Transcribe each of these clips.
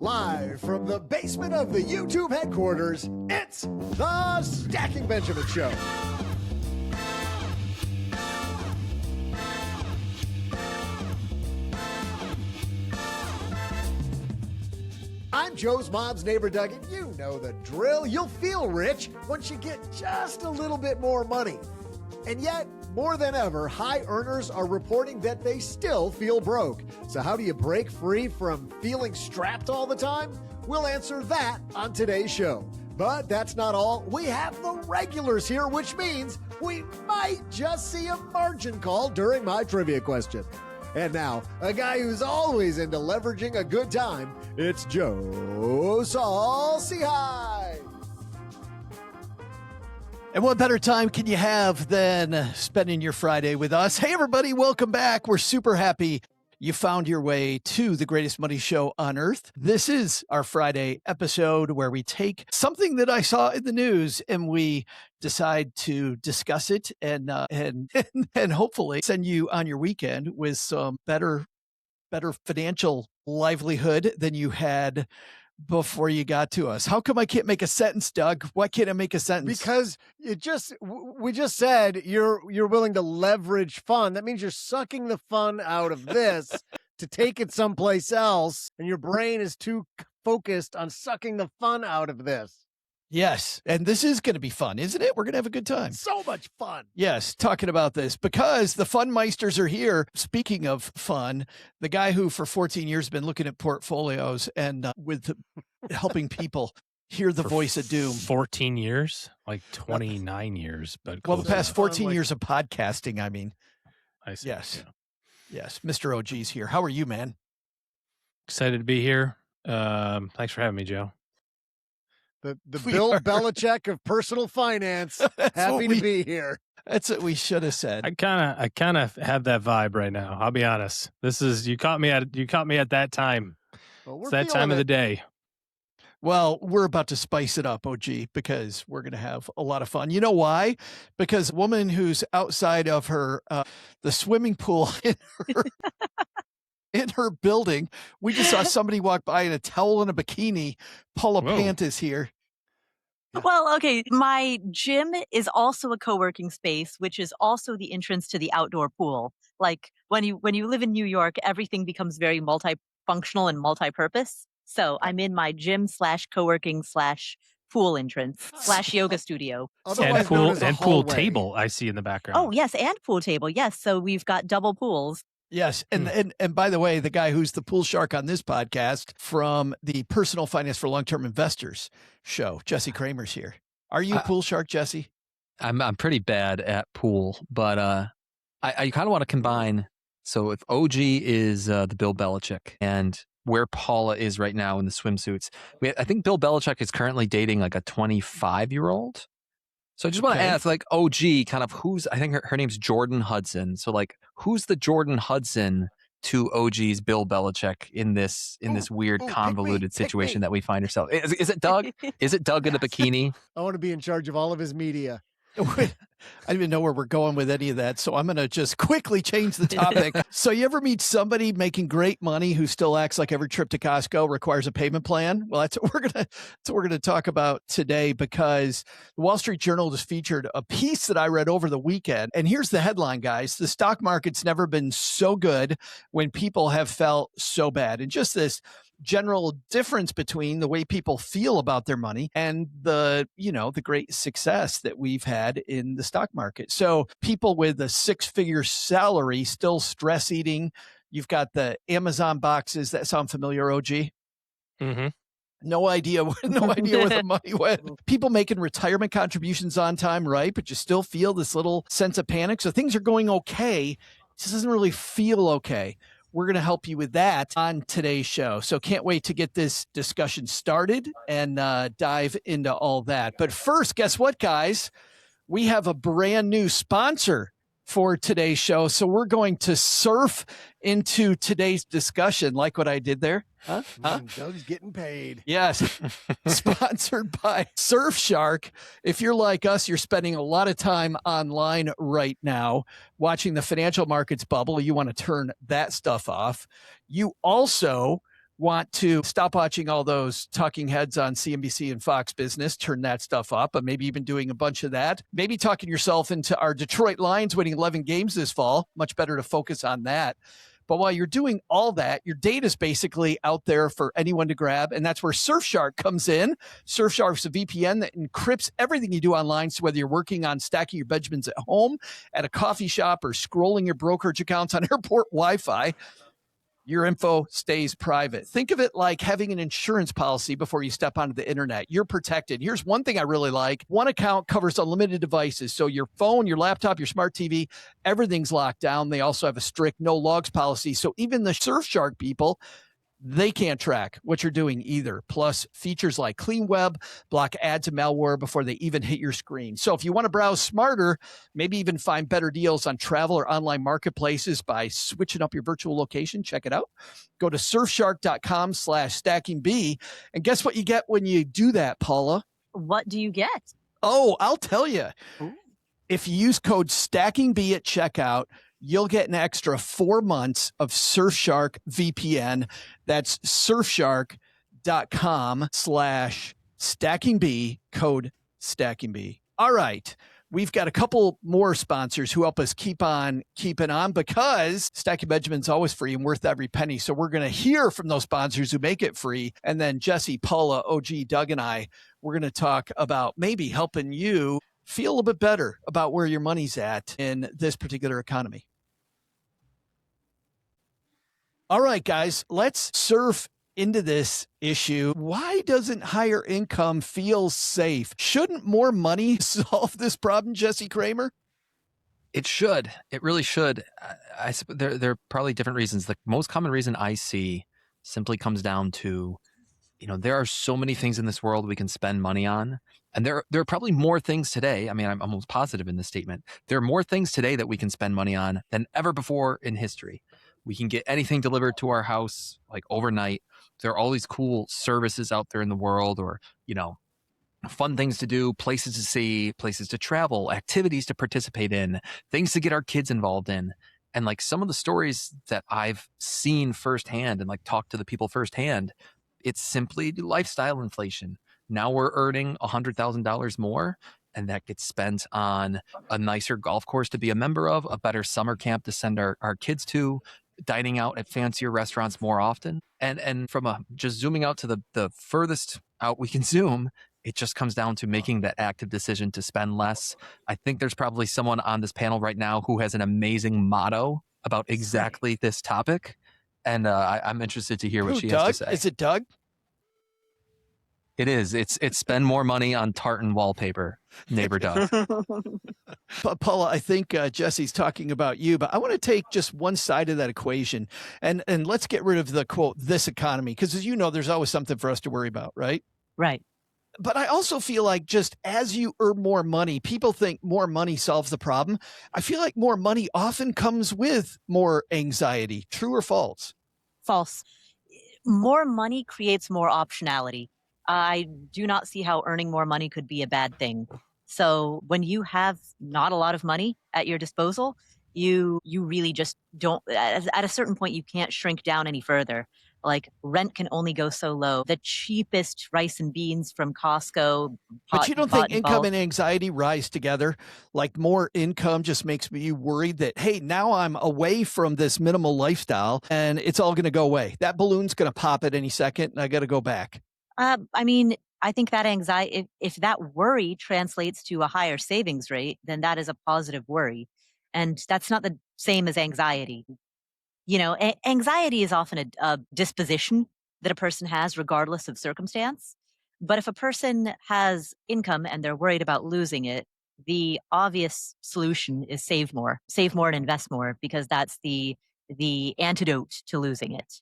Live from the basement of the YouTube headquarters, it's the Stacking Benjamin Show. I'm Joe's mom's neighbor, Doug, and you know the drill. You'll feel rich once you get just a little bit more money. And yet, more than ever, high earners are reporting that they still feel broke. So how do you break free from feeling strapped all the time? We'll answer that on today's show. But that's not all. We have the regulars here, which means we might just see a margin call during my trivia question. And now, a guy who's always into leveraging a good time, it's Joe Saul-Sehy. And what better time can you have than spending your Friday with us? Hey, everybody, welcome back. We're super happy you found your way to the greatest money show on earth. This is our Friday episode where we take something that I saw in the news and we decide to discuss it and hopefully send you on your weekend with some better financial livelihood than you had before you got to us. How come I can't make a sentence, Doug? Why can't I make a sentence? Because we just said you're willing to leverage fun. That means you're sucking the fun out of this to take it someplace else, and your brain is too focused on sucking the fun out of this. Yes, and this is going to be fun, isn't it? We're going to have a good time. So much fun. Yes, talking about this because the fun meisters are here. Speaking of fun, the guy who for 14 years has been looking at portfolios and with helping people hear the voice of doom. 14 years? Like 29 years. But well, the past 14 years of podcasting, I mean. I see. Yes. Yeah. Yes. Mr. OG's here. How are you, man? Excited to be here. Thanks for having me, Joe. The Bill Belichick of personal finance. Happy to be here. That's what we should have said. I kind of have that vibe right now. I'll be honest. This is you caught me at that time. Well, it's that time of the day. Well, we're about to spice it up, OG, because we're going to have a lot of fun. You know why? Because a woman who's outside of her the swimming pool in her building, we just saw somebody walk by in a towel and a bikini. Paula Pant is here. Well, okay. My gym is also a co-working space, which is also the entrance to the outdoor pool. Like when you live in New York, everything becomes very multifunctional and multi-purpose. So I'm in my gym / co-working / pool entrance / yoga studio. And pool table I see in the background. Oh, yes. And pool table. Yes. So we've got double pools. Yes. And by the way, the guy who's the pool shark on this podcast from the Personal Finance for Long-Term Investors show, Jesse Kramer's here. Are you a pool shark, Jesse? I'm pretty bad at pool, but I kind of want to combine. So if OG is the Bill Belichick and where Paula is right now in the swimsuits, I think Bill Belichick is currently dating like a 25-year-old. So I just want to ask, like, OG, kind of I think her name's Jordan Hudson. So, like, who's the Jordan Hudson to OG's Bill Belichick in this weird convoluted situation that we find ourselves? Is it Doug? Is it Doug in a bikini? I want to be in charge of all of his media. I don't even know where we're going with any of that, so I'm going to just quickly change the topic. So you ever meet somebody making great money who still acts like every trip to Costco requires a payment plan? Well, that's what we're gonna talk about today, because the Wall Street Journal just featured a piece that I read over the weekend. And here's the headline, guys. The stock market's never been so good when people have felt so bad. And just this general difference between the way people feel about their money and the great success that we've had in the stock market. So people with a 6-figure salary still stress eating. You've got the Amazon boxes. That sound familiar, OG? Mm-hmm. No idea where the money went. People making retirement contributions on time, right? But you still feel this little sense of panic. So things are going okay. It just doesn't really feel okay. We're going to help you with that on today's show. So can't wait to get this discussion started and dive into all that. But first, guess what, guys? We have a brand new sponsor for today's show. So we're going to surf into today's discussion. Like what I did there? Huh? Doug's getting paid. Yes. Sponsored by Surfshark. If you're like us, you're spending a lot of time online right now watching the financial markets bubble. You want to turn that stuff off. You also want to stop watching all those talking heads on CNBC and Fox Business, turn that stuff up, but maybe even doing a bunch of that. Maybe talking yourself into our Detroit Lions winning 11 games this fall. Much better to focus on that. But while you're doing all that, your data is basically out there for anyone to grab. And that's where Surfshark comes in. Surfshark's a VPN that encrypts everything you do online. So whether you're working on stacking your Benjamins at home, at a coffee shop, or scrolling your brokerage accounts on airport Wi-Fi, your info stays private. Think of it like having an insurance policy before you step onto the internet. You're protected. Here's one thing I really like. One account covers unlimited devices. So your phone, your laptop, your smart TV, everything's locked down. They also have a strict no logs policy. So even the Surfshark people, they can't track what you're doing either. Plus features like Clean Web, block ads and malware before they even hit your screen. So if you want to browse smarter, maybe even find better deals on travel or online marketplaces by switching up your virtual location, check it out. Go to surfshark.com/stackingb. And guess what you get when you do that, Paula? What do you get? Oh, I'll tell you. Ooh. If you use code STACKINGB at checkout, you'll get an extra 4 months of Surfshark VPN. That's surfshark.com/stackingb, code STACKINGB. All right. We've got a couple more sponsors who help us keep on keeping on because Stacking Benjamin's always free and worth every penny. So we're going to hear from those sponsors who make it free. And then Jesse, Paula, OG, Doug, and I, we're going to talk about maybe helping you feel a little bit better about where your money's at in this particular economy. All right, guys, let's surf into this issue. Why doesn't higher income feel safe? Shouldn't more money solve this problem, Jesse Kramer? It should. It really should. There are probably different reasons. The most common reason I see simply comes down to, there are so many things in this world we can spend money on. And there are probably more things today. I mean, I'm almost positive in this statement. There are more things today that we can spend money on than ever before in history. We can get anything delivered to our house like overnight. There are all these cool services out there in the world, or, fun things to do, places to see, places to travel, activities to participate in, things to get our kids involved in. And like some of the stories that I've seen firsthand and like talked to the people firsthand, it's simply lifestyle inflation. Now we're earning $100,000 more, and that gets spent on a nicer golf course to be a member of, a better summer camp to send our kids to, dining out at fancier restaurants more often. And from just zooming out to the furthest out we can zoom, it just comes down to making that active decision to spend less. I think there's probably someone on this panel right now who has an amazing motto about exactly this topic. And I'm interested to hear what she has to say. Is it Doug? It is. It's spend more money on tartan wallpaper, neighbor Doug. Paula, I think Jesse's talking about you, but I want to take just one side of that equation and let's get rid of the quote, this economy, because as you know, there's always something for us to worry about, right? Right. But I also feel like just as you earn more money, people think more money solves the problem. I feel like more money often comes with more anxiety. True or false? False. More money creates more optionality. I do not see how earning more money could be a bad thing. So when you have not a lot of money at your disposal, you really just don't, at a certain point, you can't shrink down any further. Like rent can only go so low. The cheapest rice and beans from Costco. But you don't think income and anxiety rise together? Like more income just makes you worried that, hey, now I'm away from this minimal lifestyle and it's all going to go away. That balloon's going to pop at any second and I got to go back. I think that anxiety, if that worry translates to a higher savings rate, then that is a positive worry. And that's not the same as anxiety. Anxiety is often a disposition that a person has regardless of circumstance. But if a person has income and they're worried about losing it, the obvious solution is save more and invest more, because that's the antidote to losing it.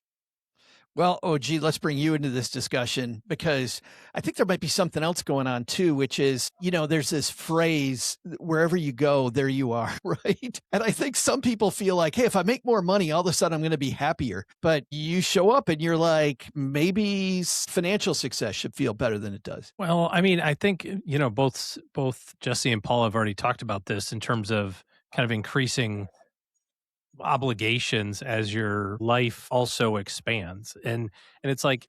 Well, OG, let's bring you into this discussion because I think there might be something else going on too, which is, there's this phrase, wherever you go, there you are, right? And I think some people feel like, hey, if I make more money, all of a sudden I'm going to be happier. But you show up and you're like, maybe financial success should feel better than it does. Well, I think, both Jesse and Paul have already talked about this in terms of kind of increasing obligations as your life also expands. And it's like,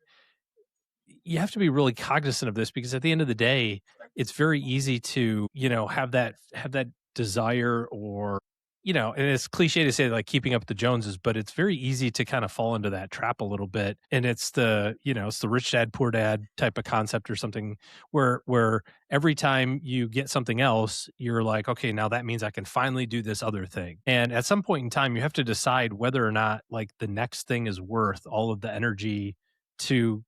you have to be really cognizant of this, because at the end of the day, it's very easy to, have that desire, or, and it's cliche to say like keeping up with the Joneses, but it's very easy to kind of fall into that trap a little bit. And it's it's the rich dad, poor dad type of concept or something, where every time you get something else, you're like, okay, now that means I can finally do this other thing. And at some point in time, you have to decide whether or not like the next thing is worth all of the energy to,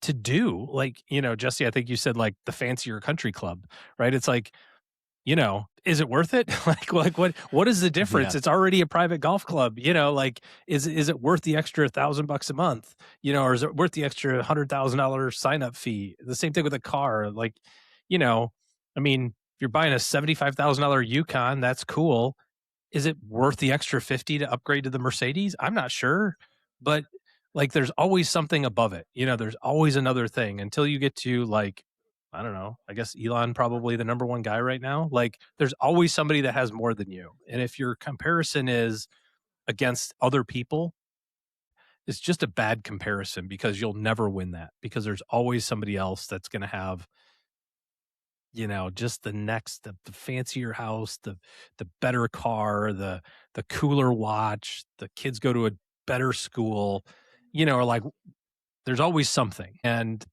to do. Like, Jesse, I think you said like the fancier country club, right? It's like, is it worth it? like what is the difference? Yeah. It's already a private golf club, like, is it worth the extra $1,000 a month, or is it worth the extra $100,000 sign up fee? The same thing with a car. Like, I mean, if you're buying a $75,000 Yukon, that's cool. Is it worth the extra 50 to upgrade to the Mercedes? I'm not sure, but like, there's always something above it. There's always another thing until you get to like, I don't know, I guess Elon probably the number one guy right now. Like, there's always somebody that has more than you. And if your comparison is against other people, it's just a bad comparison, because you'll never win that, because there's always somebody else that's going to have, just the fancier house, the better car, the cooler watch, the kids go to a better school, or like, there's always something. And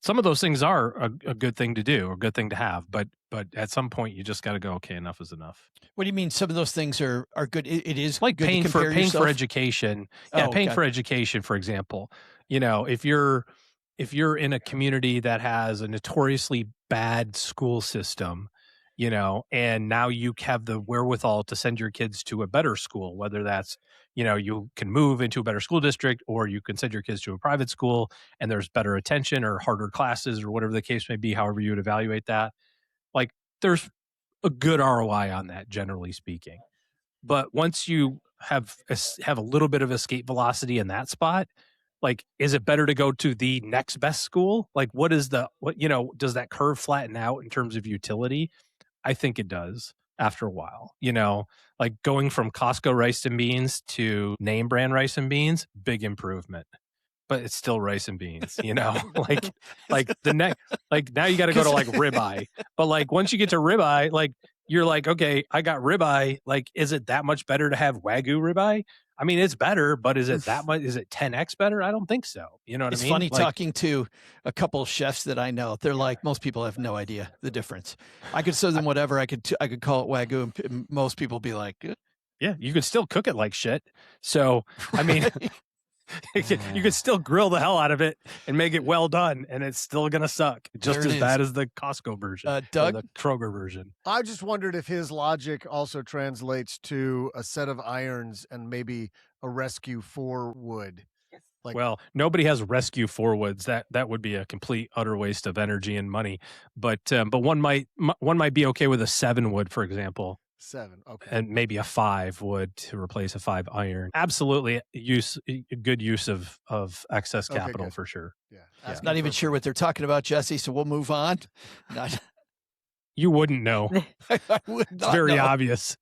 some of those things are a good thing to do, or a good thing to have, but at some point you just got to go, okay, enough is enough. What do you mean some of those things are good? It is Like good paying to for compare yourself? education. Yeah, Oh, paying got for it. education, for example. If you're in a community that has a notoriously bad school system, and now you have the wherewithal to send your kids to a better school, whether that's, you can move into a better school district, or you can send your kids to a private school and there's better attention or harder classes or whatever the case may be, however you would evaluate that. Like, there's a good ROI on that, generally speaking. But once you have a little bit of escape velocity in that spot, like, is it better to go to the next best school? Like, does that curve flatten out in terms of utility? I think it does after a while, like going from Costco rice and beans to name brand rice and beans, big improvement, but it's still rice and beans, like the next, like now you got to go to like ribeye, but like once you get to ribeye, like you're like, okay, I got ribeye. Like, is it that much better to have Wagyu ribeye? I mean, it's better, but is it that much? Is it 10x better? I don't think so. You know what It's I mean? funny Like, talking to a couple of chefs that I know. They're like, most people have no idea the difference. I could serve them whatever. I could call it Wagyu, and most people be like, yeah, you can still cook it like shit. So, I mean, you could still grill the hell out of it and make it well done, and it's still going to suck just as bad as the Costco version, Doug? or the Kroger version. I just wondered if his logic also translates to a set of irons and maybe a rescue 4 wood. Like, Well, nobody has rescue 4 woods. That would be a complete utter waste of energy and money. But one might be okay with a 7 wood, for example. 7, okay. And maybe a 5 wood to replace a 5 iron. Absolutely, good use of excess Okay, capital, good. for sure. Yeah. not even sure what they're talking about, Jesse. So we'll move on. You wouldn't know. I would It's not very know. obvious.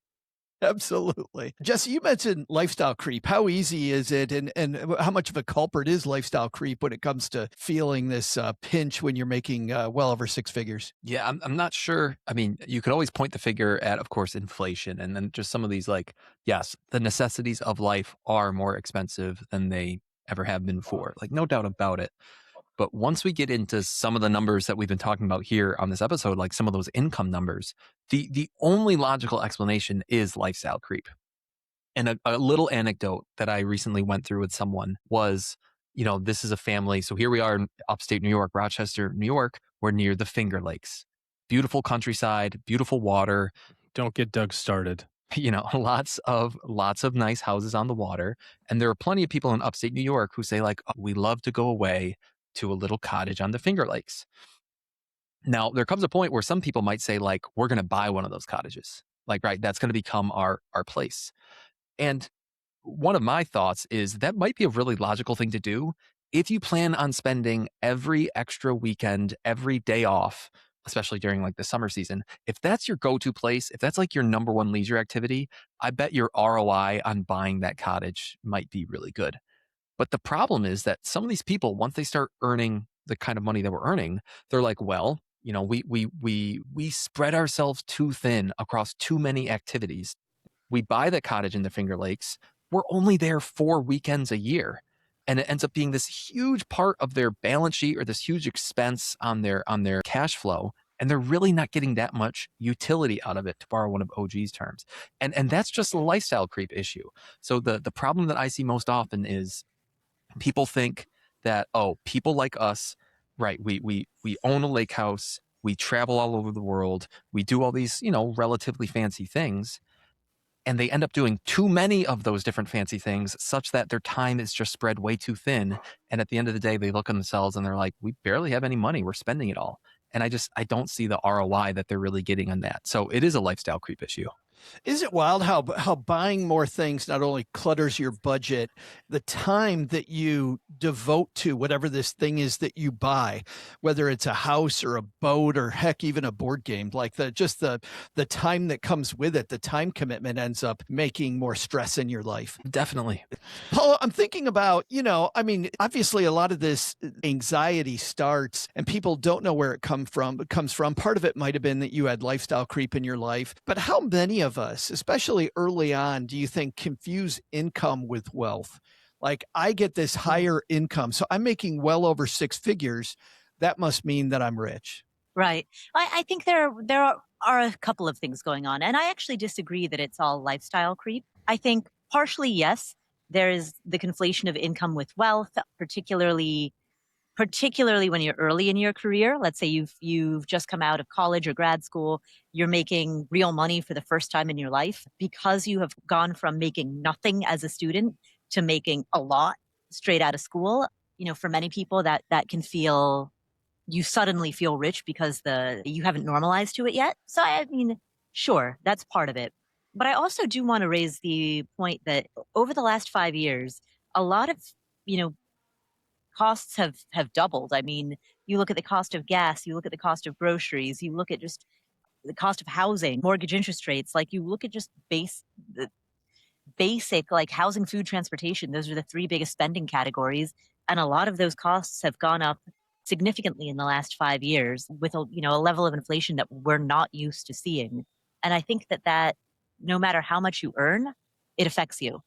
Absolutely. Jesse, you mentioned lifestyle creep. How easy is it, and how much of a culprit is lifestyle creep when it comes to feeling this pinch when you're making well over 6 figures? Yeah, I'm not sure. I mean, you could always point the finger at, of course, inflation, and then just some of these, like, yes, the necessities of life are more expensive than they ever have been before. Like, no doubt about it. But once we get into some of the numbers that we've been talking about here on this episode, like some of those income numbers, the only logical explanation is lifestyle creep. And a little anecdote that I recently went through with someone was, this is a family. So here we are in upstate New York, Rochester, New York. We're near the Finger Lakes. Beautiful countryside, beautiful water. Don't get Doug started. Lots of nice houses on the water. And there are plenty of people in upstate New York who say, like, oh, we love to go away to a little cottage on the Finger Lakes. Now, there comes a point where some people might say, like, we're going to buy one of those cottages. Like, right, that's going to become our place. And one of my thoughts is that might be a really logical thing to do if you plan on spending every extra weekend, every day off especially during like the summer season, if that's your go-to place, if that's like your number one leisure activity, I bet your ROI on buying that cottage might be really good. But the problem is that some of these people, once they start earning the kind of money that we're earning, they're like, well, we spread ourselves too thin across too many activities. We buy the cottage in the Finger Lakes. We're only there 4 weekends a year. And it ends up being this huge part of their balance sheet or this huge expense on their cash flow. And they're really not getting that much utility out of it, to borrow one of OG's terms. And that's just a lifestyle creep issue. So the problem that I see most often is people think that, oh, people like us, right, we own a lake house, we travel all over the world, we do all these, relatively fancy things, and they end up doing too many of those different fancy things such that their time is just spread way too thin. And at the end of the day, they look at themselves and they're like, we barely have any money, we're spending it all. And I don't see the ROI that they're really getting on that. So it is a lifestyle creep issue. Is it wild how buying more things not only clutters your budget, the time that you devote to whatever this thing is that you buy, whether it's a house or a boat or heck, even a board game, like the time that comes with it, the time commitment ends up making more stress in your life. Definitely. Paul, I'm thinking about, obviously a lot of this anxiety starts and people don't know where it comes from. Part of it might have been that you had lifestyle creep in your life, but how many of us, especially early on, do you think confuse income with wealth? Like, I get this higher income, so I'm making well over 6 figures. That must mean that I'm rich. Right. I think there are a couple of things going on, and I actually disagree that it's all lifestyle creep. I think partially, yes, there is the conflation of income with wealth, particularly when you're early in your career. Let's say you've just come out of college or grad school, you're making real money for the first time in your life because you have gone from making nothing as a student to making a lot straight out of school. For many people that can feel, you suddenly feel rich because you haven't normalized to it yet. So I mean, sure, that's part of it. But I also do want to raise the point that over the last 5 years, a lot of, costs have doubled. I mean, you look at the cost of gas, you look at the cost of groceries, you look at just the cost of housing, mortgage interest rates, like you look at just the basic like housing, food, transportation. Those are the 3 biggest spending categories. And a lot of those costs have gone up significantly in the last 5 years with a level of inflation that we're not used to seeing. And I think that no matter how much you earn, it affects you.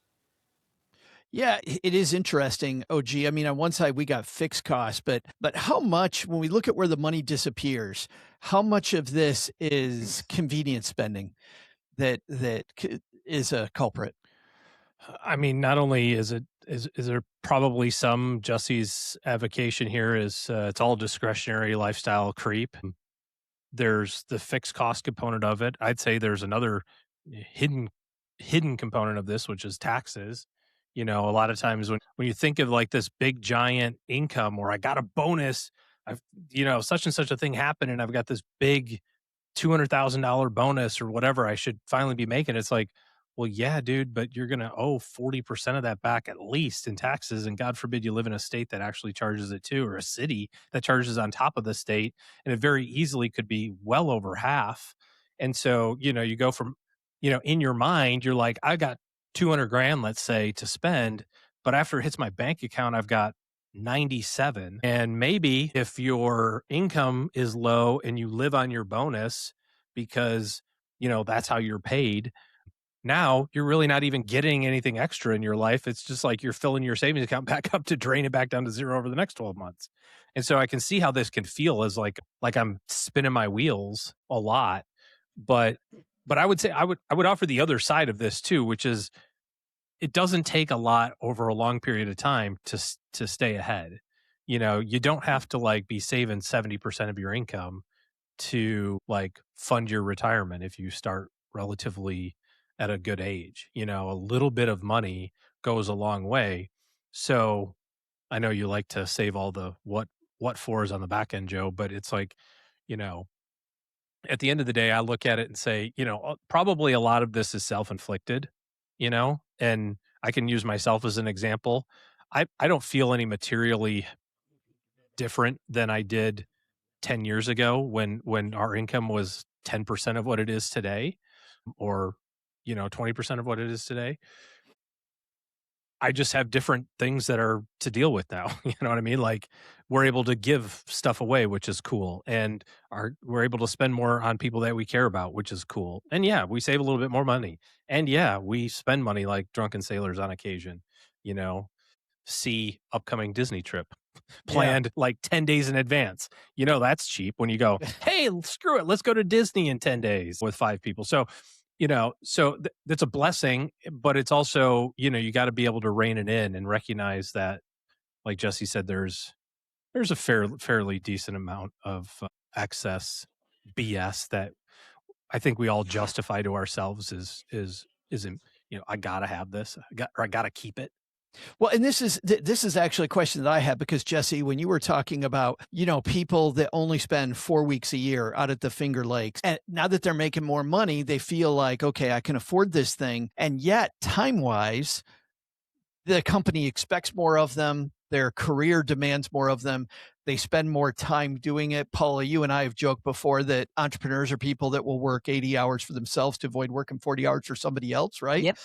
Yeah, it is interesting, OG. I mean, on one side we got fixed costs, but how much, when we look at where the money disappears, how much of this is convenience spending that is a culprit? I mean, not only is there probably some, Jesse's avocation here is it's all discretionary lifestyle creep. There's the fixed cost component of it. I'd say there's another hidden component of this, which is taxes. A lot of times when you think of like this big giant income, or I got a bonus, I've such and such a thing happened, and I've got this big $200,000 bonus or whatever I should finally be making. It's like, well, yeah, dude, but you're going to owe 40% of that back at least in taxes. And God forbid you live in a state that actually charges it too, or a city that charges on top of the state. And it very easily could be well over half. And so, you go from, in your mind, you're like, I got 200 grand, let's say, to spend, but after it hits my bank account, I've got 97. And maybe if your income is low and you live on your bonus because, that's how you're paid, now you're really not even getting anything extra in your life. It's just like you're filling your savings account back up to drain it back down to zero over the next 12 months. And so I can see how this can feel as like I'm spinning my wheels a lot. But I would say I would offer the other side of this too, which is it doesn't take a lot over a long period of time to stay ahead. You don't have to like be saving 70% of your income to like fund your retirement if you start relatively at a good age. A little bit of money goes a long way. So I know you like to save all the what fors on the back end, Joe, but it's like, at the end of the day, I look at it and say, probably a lot of this is self-inflicted, and I can use myself as an example. I don't feel any materially different than I did 10 years ago when our income was 10% of what it is today, or 20% of what it is today. I just have different things that are to deal with now. You know what I mean? Like, we're able to give stuff away, which is cool. And we're able to spend more on people that we care about, which is cool. And yeah, we save a little bit more money. And yeah, we spend money like drunken sailors on occasion, see upcoming Disney trip planned like 10 days in advance. That's cheap when you go, hey, screw it, let's go to Disney in 10 days with 5 people. So that's a blessing, but it's also, you got to be able to rein it in and recognize that, like Jesse said, there's a fairly decent amount of excess BS that I think we all justify to ourselves is I gotta have this, I gotta keep it. Well, and this is actually a question that I have, because Jesse, when you were talking about, people that only spend 4 weeks a year out at the Finger Lakes, and now that they're making more money, they feel like, okay, I can afford this thing. And yet time-wise, the company expects more of them. Their career demands more of them. They spend more time doing it. Paula, you and I have joked before that entrepreneurs are people that will work 80 hours for themselves to avoid working 40 hours for somebody else, right? Yep,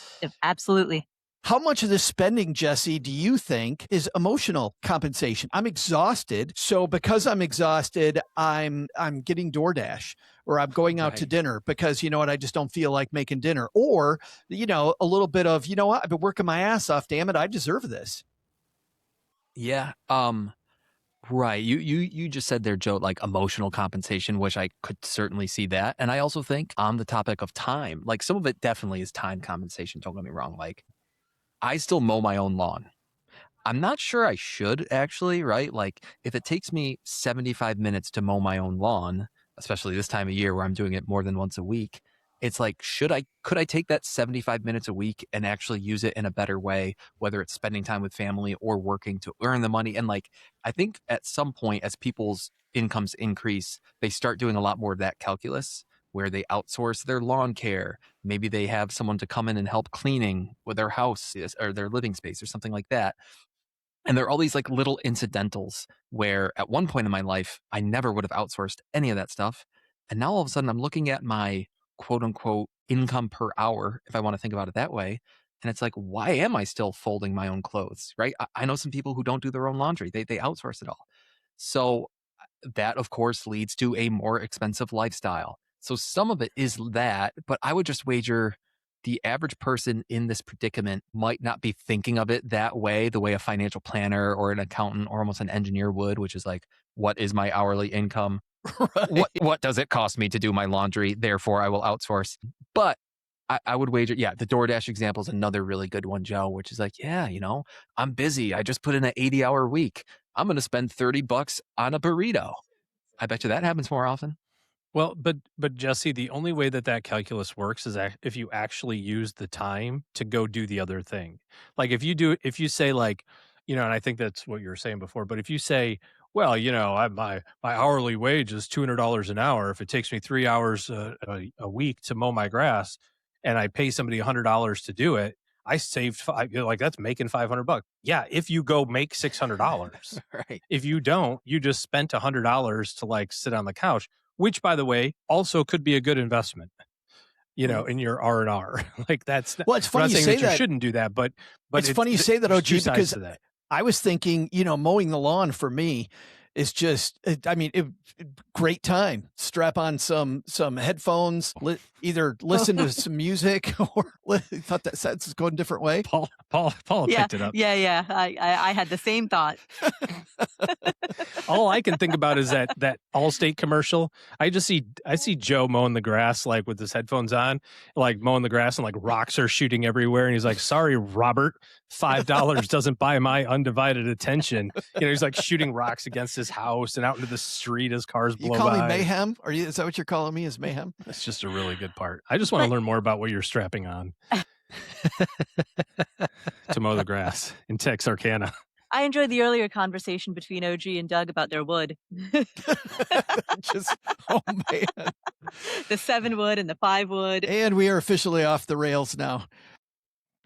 absolutely. How much of this spending, Jesse, do you think is emotional compensation? I'm exhausted. So because I'm exhausted, I'm getting DoorDash, or I'm going out to dinner because, you know what, I just don't feel like making dinner. Or, a little bit of, you know what, I've been working my ass off. Damn it, I deserve this. Yeah. Right. You just said there, Joe, like emotional compensation, which I could certainly see that. And I also think on the topic of time, like some of it definitely is time compensation. Don't get me wrong. Like, I still mow my own lawn. I'm not sure I should actually, right? Like, if it takes me 75 minutes to mow my own lawn, especially this time of year where I'm doing it more than once a week, it's like, could I take that 75 minutes a week and actually use it in a better way, whether it's spending time with family or working to earn the money? And like, I think at some point, as people's incomes increase, they start doing a lot more of that calculus, where they outsource their lawn care. Maybe they have someone to come in and help cleaning with their house or their living space or something like that. And there are all these like little incidentals where at one point in my life, I never would have outsourced any of that stuff. And now all of a sudden I'm looking at my quote unquote income per hour, if I want to think about it that way. And it's like, why am I still folding my own clothes, right? I know some people who don't do their own laundry. They outsource it all. So that, of course, leads to a more expensive lifestyle. So some of it is that, but I would just wager the average person in this predicament might not be thinking of it that way, the way a financial planner or an accountant or almost an engineer would, which is like, what is my hourly income? Right. What does it cost me to do my laundry? Therefore, I will outsource. But I would wager, the DoorDash example is another really good one, Joe, which is like, I'm busy. I just put in an 80-hour week. I'm going to spend $30 on a burrito. I bet you that happens more often. Well, but Jesse, the only way that calculus works is if you actually use the time to go do the other thing. Like if you say like, and I think that's what you were saying before, but if you say, well, my hourly wage is $200 an hour. If it takes me 3 hours a week to mow my grass, and I pay somebody $100 to do it, I saved that's making $500. Yeah, if you go make $600, right? If you don't, you just spent $100 to like sit on the couch. Which, by the way, also could be a good investment, in your R&R. Like that's well, it's funny I'm not you saying say that that. You shouldn't do that, but it's funny you say that, OG, because I was thinking, mowing the lawn for me is just, great time. Strap on some headphones, either listen to some music or thought that sentence is going a different way. Paul picked it up. Yeah. I had the same thought. All I can think about is that Allstate commercial. I see Joe mowing the grass, like with his headphones on, like mowing the grass, and like rocks are shooting everywhere. And he's like, sorry, Robert, $5 doesn't buy my undivided attention. He's like shooting rocks against his house and out into the street as cars blow by. You call me mayhem? Is that what you're calling me, is mayhem? That's just a really good part. I just want to learn more about what you're strapping on to mow the grass in Texarkana. I enjoyed the earlier conversation between OG and Doug about their wood. Oh man. The 7 wood and the 5 wood. And we are officially off the rails now.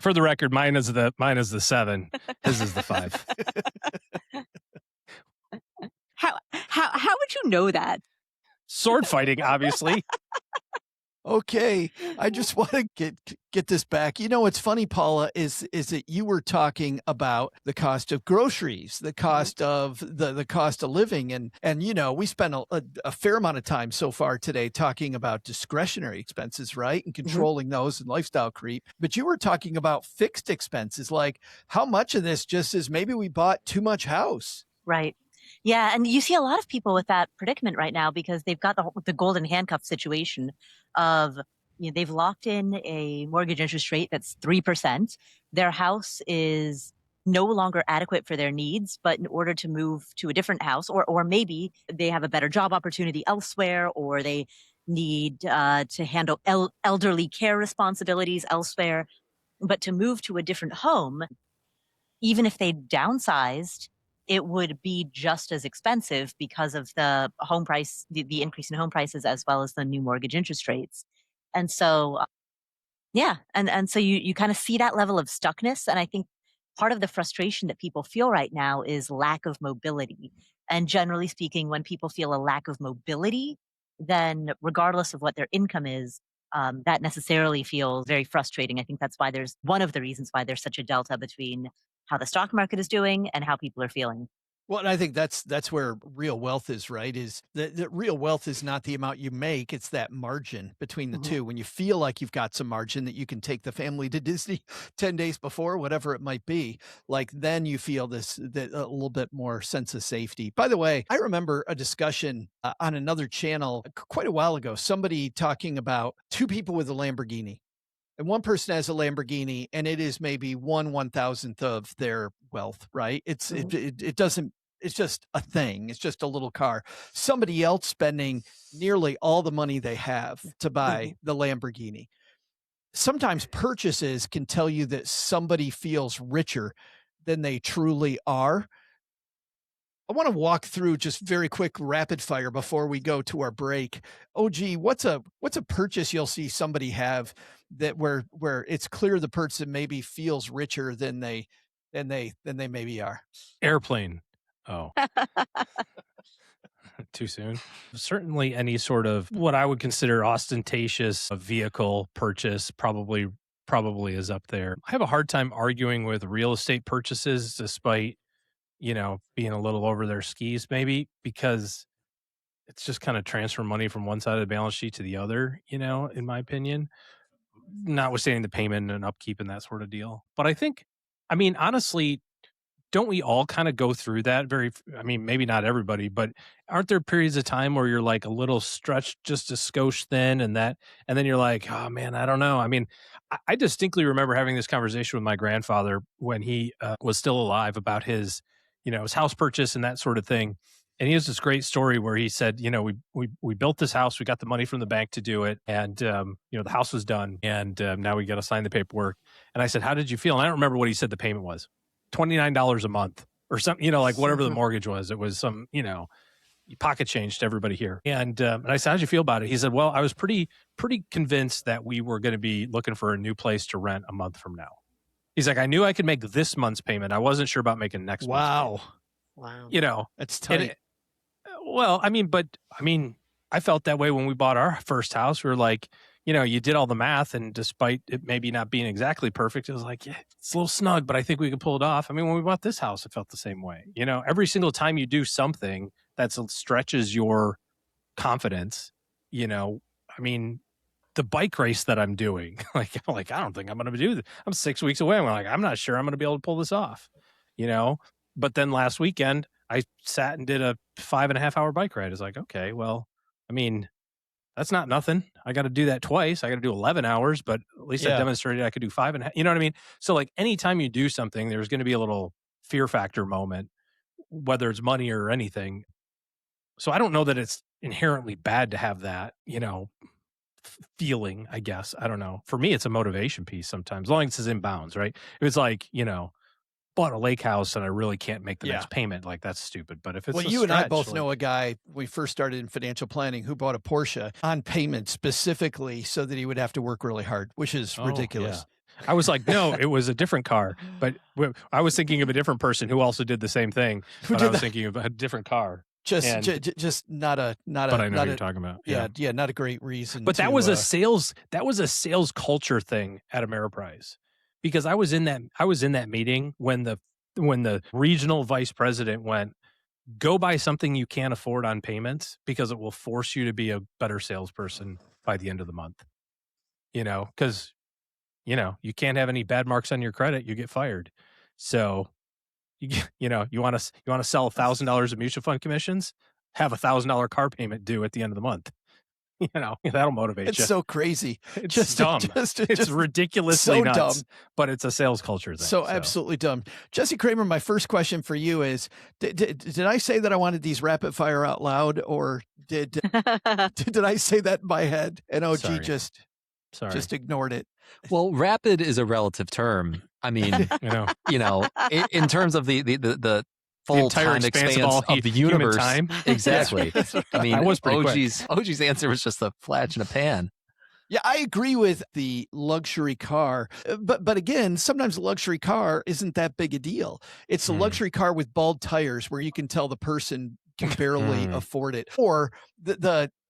For the record, mine is the 7. His is the 5. How would you know that? Sword fighting, obviously. Okay, I just want to get this back. You know what's funny, Paula, is that you were talking about the cost of groceries, the cost of the cost of living, and you know we spent a fair amount of time so far today talking about discretionary expenses, right, and controlling those and lifestyle creep. But you were talking about fixed expenses, like how much of this just is maybe we bought too much house. Right. Yeah, and you see a lot of people with that predicament right now because they've got the golden handcuff situation of they've locked in a mortgage interest rate that's 3%. Their house is no longer adequate for their needs, but in order to move to a different house, or maybe they have a better job opportunity elsewhere, or they need to handle elderly care responsibilities elsewhere, but to move to a different home, even if they downsized, it would be just as expensive because of the home price, the increase in home prices, as well as the new mortgage interest rates. And so, yeah, and so you kind of see that level of stuckness. And I think part of the frustration that people feel right now is lack of mobility. And generally speaking, when people feel a lack of mobility, then regardless of what their income is, that necessarily feels very frustrating. I think that's why there's one of the reasons why there's such a delta between how the stock market is doing and how people are feeling. Well, and I think that's where real wealth is, right? Is that real wealth is not the amount you make, it's that margin between the two. When you feel like you've got some margin that you can take the family to Disney 10 days before, whatever it might be, like then you feel that a little bit more sense of safety. By the way, I remember a discussion on another channel quite a while ago, somebody talking about two people with a Lamborghini. And one person has a Lamborghini and it is maybe 1/1000th of their wealth, right? It doesn't, it's just a thing. It's just a little car. Somebody else spending nearly all the money they have to buy the Lamborghini. Sometimes purchases can tell you that somebody feels richer than they truly are. I want to walk through just very quick rapid fire before we go to our break. OG, what's a purchase you'll see somebody have that where it's clear the person maybe feels richer than they maybe are? Airplane. Oh. Too soon. Certainly any sort of what I would consider ostentatious vehicle purchase probably is up there. I have a hard time arguing with real estate purchases despite, being a little over their skis maybe, because it's just kind of transfer money from one side of the balance sheet to the other, in my opinion, notwithstanding the payment and upkeep and that sort of deal. But I think, honestly, don't we all kind of go through that maybe not everybody, but aren't there periods of time where you're like a little stretched just a skosh thin and then you're like, oh man, I don't know. I distinctly remember having this conversation with my grandfather when he was still alive about his house purchase and that sort of thing. And he has this great story where he said, we built this house, we got the money from the bank to do it. And, the house was done and now we got to sign the paperwork. And I said, how did you feel? And I don't remember what he said the payment was. $29 a month or something, like whatever the mortgage was. It was some, pocket change to everybody here. And I said, how'd you feel about it? He said, well, I was pretty convinced that we were going to be looking for a new place to rent a month from now. He's like, I knew I could make this month's payment. I wasn't sure about making next month's payment. Wow. That's tight. I felt that way when we bought our first house. We were like, you did all the math, and despite it maybe not being exactly perfect, it was like, yeah, it's a little snug, but I think we can pull it off. When we bought this house, it felt the same way. Every single time you do something that stretches your confidence, the bike race that I'm doing, I don't think I'm going to do this. I'm 6 weeks away. I'm not sure I'm going to be able to pull this off, But then last weekend, I sat and did a 5.5 hour bike ride. It's like, okay, well, that's not nothing. I got to do that twice. I got to do 11 hours, but at least I demonstrated I could do 5.5. You know what I mean? So like anytime you do something, there's going to be a little fear factor moment, whether it's money or anything. So I don't know that it's inherently bad to have that, feeling, I guess. I don't know. For me, it's a motivation piece sometimes, as long as it's in bounds, right? If it's like, bought a lake house and I really can't make the next payment, like that's stupid. But if it's you and I both know a guy, we first started in financial planning, who bought a Porsche on payment specifically so that he would have to work really hard, which is ridiculous. Yeah. I was like, no, it was a different car, but I was thinking of a different person who also did the same thing, but I was thinking of a different car. Just not a But I know not what you're a talking about. yeah, not a great reason. But that to, was a sales culture thing at Ameriprise, because I was in that meeting when the regional vice president went, go buy something you can't afford on payments because it will force you to be a better salesperson by the end of the month. Because you can't have any bad marks on your credit, you get fired. So you want to sell $1,000 of mutual fund commissions, have $1,000 car payment due at the end of the month. That'll motivate you. It's so crazy. It's dumb. It's ridiculously so nuts, dumb. But it's a sales culture thing. So absolutely dumb. Jesse Kramer, my first question for you is, did I say that I wanted these rapid fire out loud, or did I say that in my head and OG Sorry. just ignored it? Well, rapid is a relative term. I mean, in terms of the full time expanse of the universe. Time. Exactly. I mean, I was pretty OG's answer was just a flash in a pan. Yeah, I agree with the luxury car, but again, sometimes a luxury car isn't that big a deal. It's a luxury car with bald tires where you can tell the person can barely afford it. Or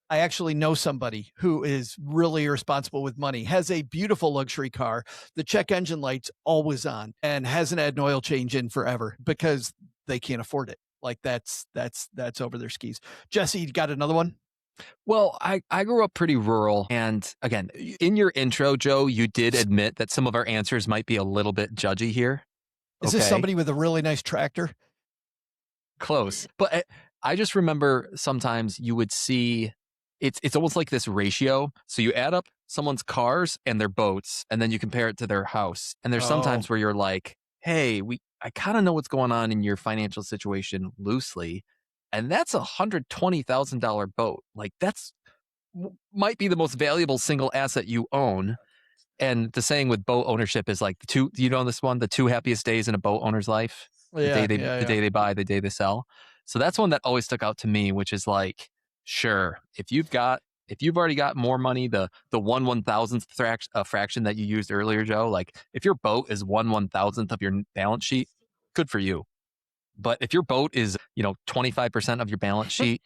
I actually know somebody who is really irresponsible with money, has a beautiful luxury car, the check engine light's always on, and hasn't had an oil change in forever because they can't afford it. Like that's over their skis. Jesse, you got another one? Well, I grew up pretty rural. And again, in your intro, Joe, you did admit that some of our answers might be a little bit judgy here. Is this somebody with a really nice tractor? Close. But I just remember sometimes you would see, it's almost like this ratio. So you add up someone's cars and their boats, and then you compare it to their house. And there's sometimes where you're like, hey, I kind of know what's going on in your financial situation loosely. And that's $120,000 boat. Like might be the most valuable single asset you own. And the saying with boat ownership is like the 2 happiest days in a boat owner's life. The day they buy, the day they sell. So that's one that always stuck out to me, which is like, sure, if you've already got more money, the 1/1000th fraction that you used earlier, Joe, like if your boat is 1/1000th of your balance sheet, good for you. But if your boat is, 25% of your balance sheet,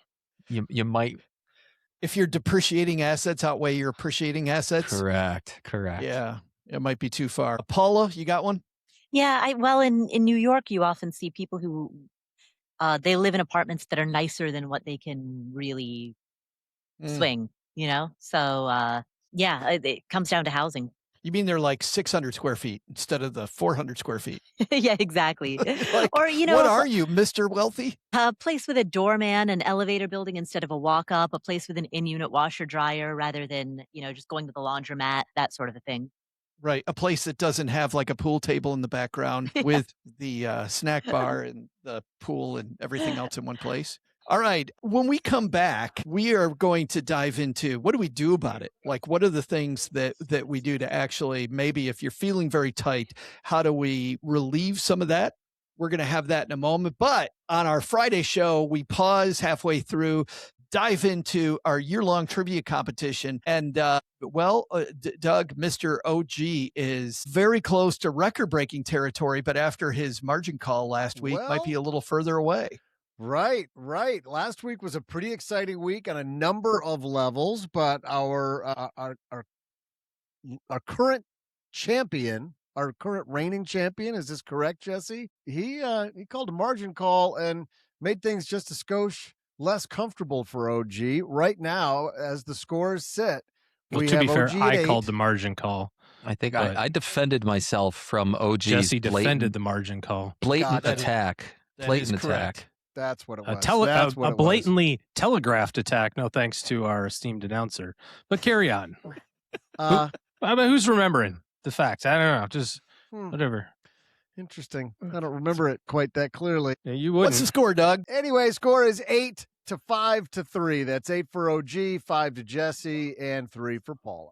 you might. If your depreciating assets outweigh your appreciating assets. Correct. Yeah, it might be too far. Paula, you got one? Yeah, in New York, you often see people who they live in apartments that are nicer than what they can really swing, So, it comes down to housing. You mean they're like 600 square feet instead of the 400 square feet? Yeah, exactly. Like, or, what are you, Mr. Wealthy? A place with a doorman, an elevator building instead of a walk-up, a place with an in-unit washer dryer rather than, just going to the laundromat, that sort of a thing. Right. A place that doesn't have like a pool table in the background with the snack bar and the pool and everything else in one place. All right. When we come back, we are going to dive into what do we do about it? Like, what are the things that we do to actually, maybe if you're feeling very tight, how do we relieve some of that? We're going to have that in a moment. But on our Friday show, we pause halfway through, dive into our year-long trivia competition. And, Doug, Mr. OG is very close to record-breaking territory, but after his margin call last week, might be a little further away. Right. Last week was a pretty exciting week on a number of levels, but our current champion, our current reigning champion, is this correct, Jesse? He called a margin call and made things just a skosh less comfortable for OG. Right now, as the scores sit, well, to be fair, I called the margin call. I think I defended myself from OG's Jesse defended the margin call. Blatant attack. Blatant attack. That's what it was. A blatantly telegraphed attack. No thanks to our esteemed announcer. But carry on. Who's remembering the facts? I don't know. Just whatever. Interesting. I don't remember it quite that clearly. Yeah, you wouldn't. What's the score, Doug? Anyway, score is 8-5-3. That's 8 for OG, 5 to Jesse, and 3 for Paula.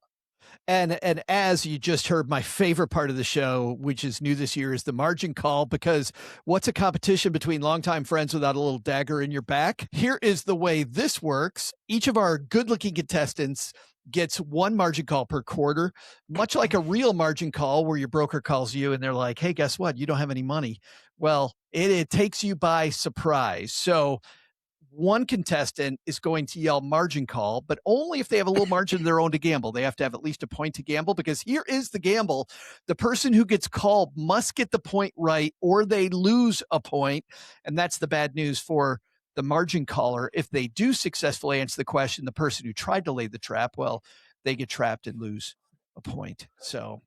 And as you just heard, my favorite part of the show, which is new this year, is the margin call, because what's a competition between longtime friends without a little dagger in your back? Here is the way this works. Each of our good-looking contestants gets one margin call per quarter, much like a real margin call where your broker calls you and they're like, hey, guess what? You don't have any money. Well, it takes you by surprise. So one contestant is going to yell margin call, but only if they have a little margin of their own to gamble. They have to have at least a point to gamble, because here is the gamble. The person who gets called must get the point right or they lose a point. And that's the bad news for the margin caller. If they do successfully answer the question, the person who tried to lay the trap, well, they get trapped and lose a point. So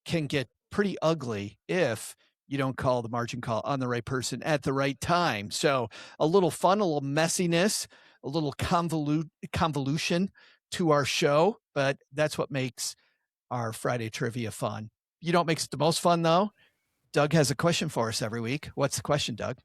can get pretty ugly if you don't call the margin call on the right person at the right time. So a little fun, a little messiness, a little convolution to our show, but that's what makes our Friday trivia fun. You know what makes it the most fun, though? Doug has a question for us every week. What's the question, Doug?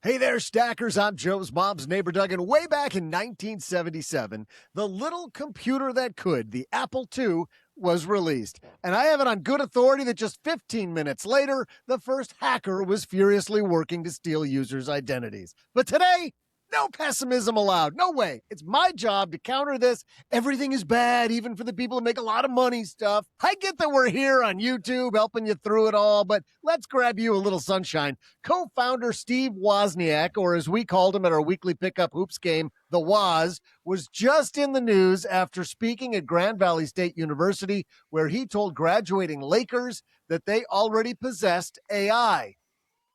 Hey there, Stackers. I'm Joe's mom's neighbor, Doug, and way back in 1977, the little computer that could, the Apple II, was released. And I have it on good authority that just 15 minutes later, the first hacker was furiously working to steal users' identities. But today, no pessimism allowed. No way. It's my job to counter this. Everything is bad, even for the people who make a lot of money stuff. I get that we're here on YouTube helping you through it all, but let's grab you a little sunshine. Co-founder Steve Wozniak, or as we called him at our weekly pickup hoops game, the Woz, was just in the news after speaking at Grand Valley State University, where he told graduating Lakers that they already possessed AI.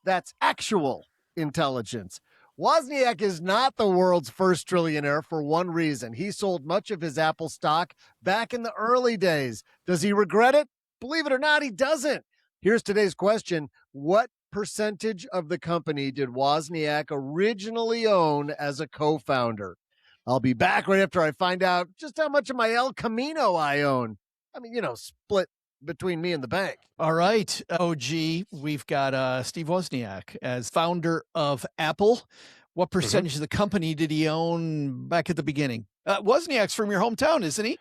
That's actual intelligence. Wozniak is not the world's first trillionaire for one reason. He sold much of his Apple stock back in the early days. Does he regret it? Believe it or not, he doesn't. Here's today's question. What percentage of the company did Wozniak originally own as a co-founder? I'll be back right after I find out just how much of my El Camino I own. I mean, split between me and the bank. All right, OG, we've got Steve Wozniak as founder of Apple. What percentage of the company did he own back at the beginning? Wozniak's from your hometown, isn't he?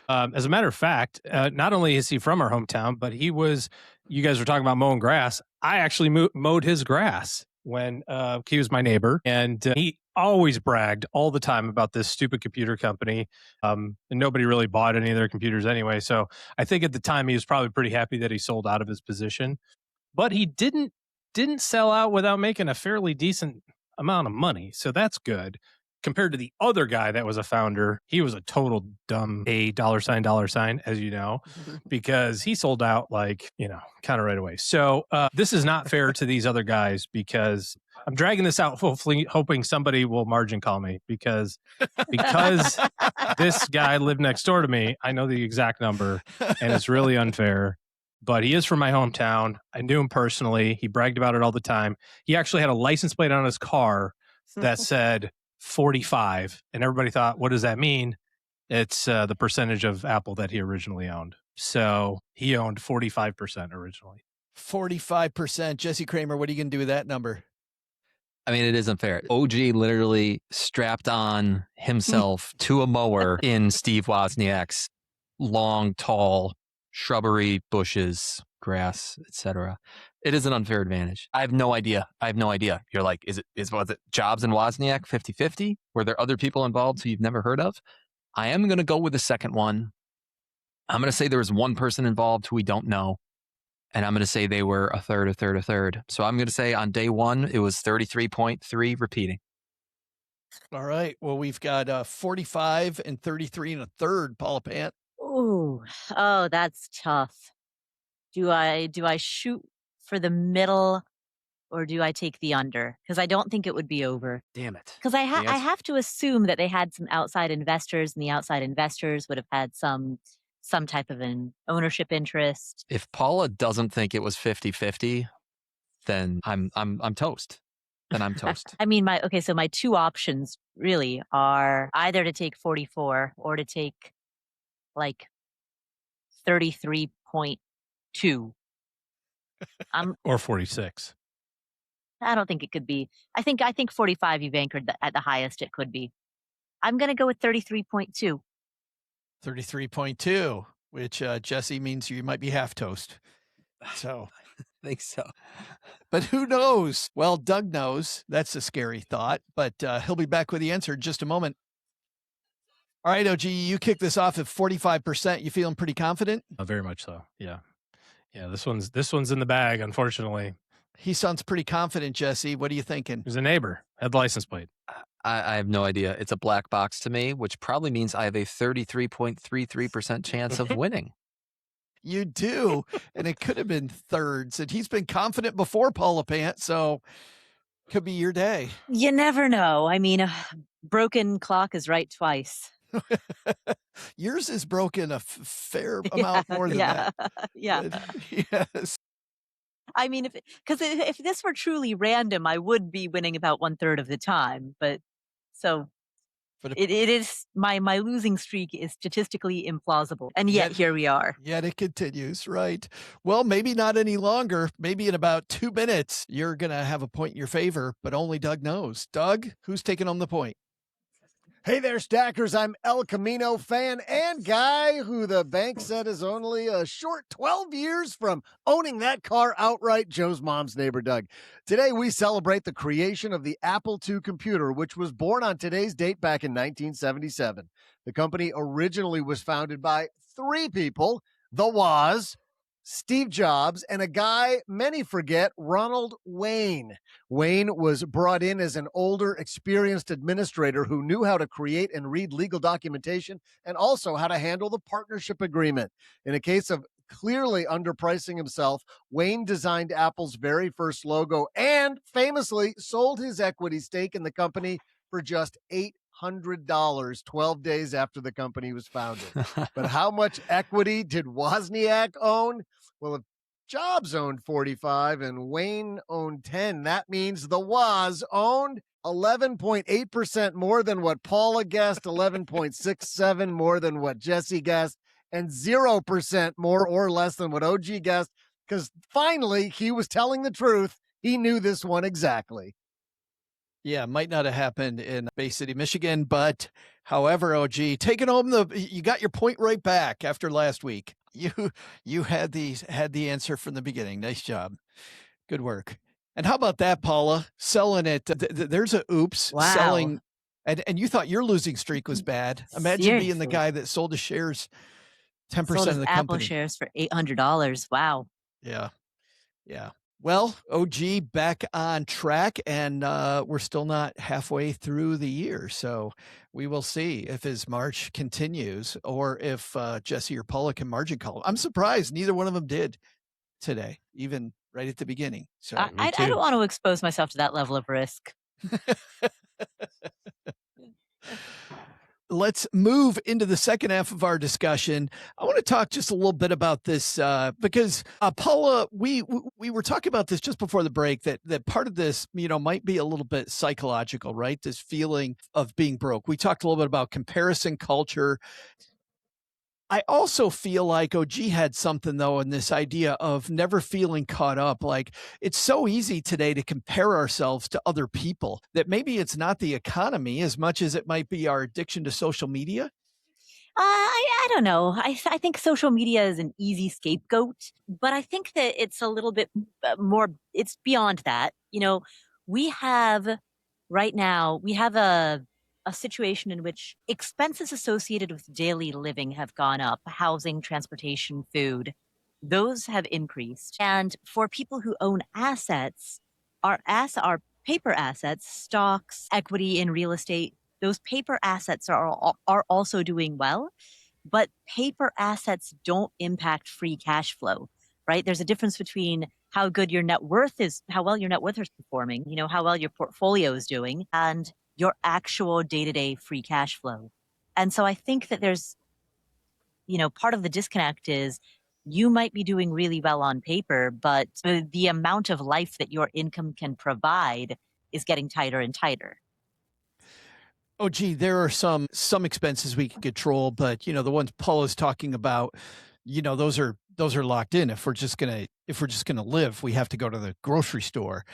As a matter of fact, not only is he from our hometown, but you guys were talking about mowing grass. I actually mowed his grass when he was my neighbor, and he always bragged all the time about this stupid computer company, and nobody really bought any of their computers anyway. So I think at the time he was probably pretty happy that he sold out of his position, but he didn't sell out without making a fairly decent amount of money. So that's good. Compared to the other guy that was a founder, he was a total dumb $, as you know, because he sold out kind of right away. So this is not fair to these other guys, because I'm dragging this out, hopefully hoping somebody will margin call me, because this guy lived next door to me. I know the exact number, and it's really unfair. But he is from my hometown. I knew him personally. He bragged about it all the time. He actually had a license plate on his car that said 45, and everybody thought, what does that mean? It's the percentage of Apple that he originally owned. So he owned 45% originally. 45%. Jesse Kramer, what are you going to do with that number? I mean, it isn't fair. OG literally strapped on himself to a mower in Steve Wozniak's long, tall shrubbery, bushes, grass, etc. It is an unfair advantage. I have no idea. You're like, was it Jobs and Wozniak 50-50? Were there other people involved who you've never heard of? I am going to go with the second one. I'm going to say there was one person involved who we don't know. And I'm going to say they were a third. So I'm going to say on day one, it was 33.3 repeating. All right. Well, we've got 45 and 33 and a third, Paula Pant. Ooh, oh, that's tough. Do I shoot for the middle, or do I take the under? Because I don't think it would be over. Damn it. Because I have to assume that they had some outside investors, and the outside investors would have had some type of an ownership interest. If Paula doesn't think it was 50-50, then I'm toast. Then I'm toast. I mean, my two options really are either to take 44 or to take like 33.2. Or 46. I don't think it could be. I think 45 you've anchored at the highest it could be. I'm going to go with 33.2. 33.2, which Jesse means you might be half toast. So I think so. But who knows? Well, Doug knows. That's a scary thought, but he'll be back with the answer in just a moment. All right, OG, you kick this off at 45%. You feeling pretty confident? Very much so. Yeah. This one's in the bag, unfortunately. He sounds pretty confident, Jesse. What are you thinking? He's a neighbor. Had the license plate. I have no idea. It's a black box to me, which probably means I have a 33.33% chance of winning. You do. And it could have been thirds. And he's been confident before, Paula Pant. So could be your day. You never know. I mean, a broken clock is right twice. Yours is broken a fair amount more than that. Yeah. But, yes. I mean, if this were truly random, I would be winning about 1/3 of the time. But it is my losing streak is statistically implausible, and yet here we are. Yet it continues, right? Well, maybe not any longer. Maybe in about 2 minutes, you're gonna have a point in your favor, but only Doug knows. Doug, who's taking home the point? Hey there, Stackers. I'm El Camino fan and guy who the bank said is only a short 12 years from owning that car outright, Joe's mom's neighbor, Doug. Today, we celebrate the creation of the Apple II computer, which was born on today's date back in 1977. The company originally was founded by 3 people, the Woz, Steve Jobs, and a guy many forget, Ronald Wayne. Wayne was brought in as an older, experienced administrator who knew how to create and read legal documentation and also how to handle the partnership agreement. In a case of clearly underpricing himself, Wayne designed Apple's very first logo and famously sold his equity stake in the company for just $800 12 days after the company was founded. But how much equity did Wozniak own? Well, if Jobs owned 45 and Wayne owned 10, that means the Woz owned 11.8% more than what Paula guessed, 11.67 more than what Jesse guessed, and 0% more or less than what OG guessed, because finally he was telling the truth. He knew this one exactly. Yeah, might not have happened in Bay City, Michigan, but however, OG, taking home you got your point right back after last week. You had the answer from the beginning. Nice job. Good work. And how about that, Paula? Selling it. There's a oops. Wow. Selling. And you thought your losing streak was bad. Imagine being the guy that sold his shares 10% Sold of the Apple company. shares for $800. Wow. Yeah. Yeah. Well, OG back on track, and we're still not halfway through the year. So we will see if his march continues or if Jesse or Paula can margin call. I'm surprised neither one of them did today, even right at the beginning. So I don't want to expose myself to that level of risk. Let's move into the second half of our discussion. I want to talk just a little bit about this because Paula, we were talking about this just before the break that part of this, might be a little bit psychological, right? This feeling of being broke. We talked a little bit about comparison culture. I also feel like OG had something, though, in this idea of never feeling caught up. Like, it's so easy today to compare ourselves to other people that maybe it's not the economy as much as it might be our addiction to social media. I don't know. I think social media is an easy scapegoat, but I think that it's a little bit more, it's beyond that. We have right now, we have a situation in which expenses associated with daily living have gone up, housing, transportation, food, those have increased. And for people who own assets, our paper assets, stocks, equity in real estate, those paper assets are also doing well, but paper assets don't impact free cash flow, right? There's a difference between how good your net worth is, how well your net worth is performing, how well your portfolio is doing, and your actual day-to-day free cash flow. And so I think that there's, part of the disconnect is you might be doing really well on paper, but the amount of life that your income can provide is getting tighter and tighter. Oh, gee, there are some expenses we can control, but the ones Paul is talking about, those are locked in. If we're just gonna live, we have to go to the grocery store.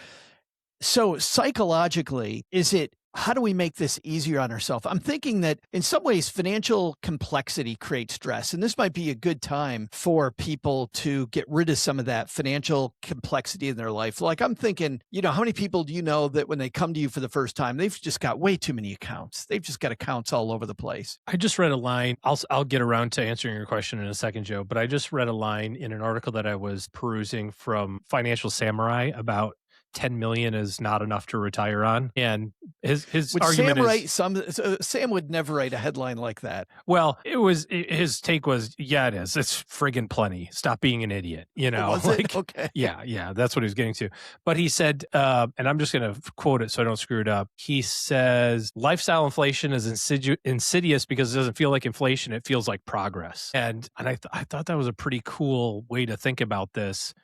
So psychologically, is it how do we make this easier on ourselves? I'm thinking that in some ways, financial complexity creates stress. And this might be a good time for people to get rid of some of that financial complexity in their life. Like I'm thinking, how many people do you know that when they come to you for the first time, they've just got way too many accounts. They've just got accounts all over the place. I just read a line. I'll get around to answering your question in a second, Joe, but I just read a line in an article that I was perusing from Financial Samurai about 10 million is not enough to retire on. And his argument Sam would never write a headline like that. Well, his take was, yeah, it is. It's friggin' plenty. Stop being an idiot. Was it? Okay. Yeah, that's what he was getting to. But he said, and I'm just going to quote it so I don't screw it up. He says, lifestyle inflation is insidious because it doesn't feel like inflation. It feels like progress. And I thought that was a pretty cool way to think about this,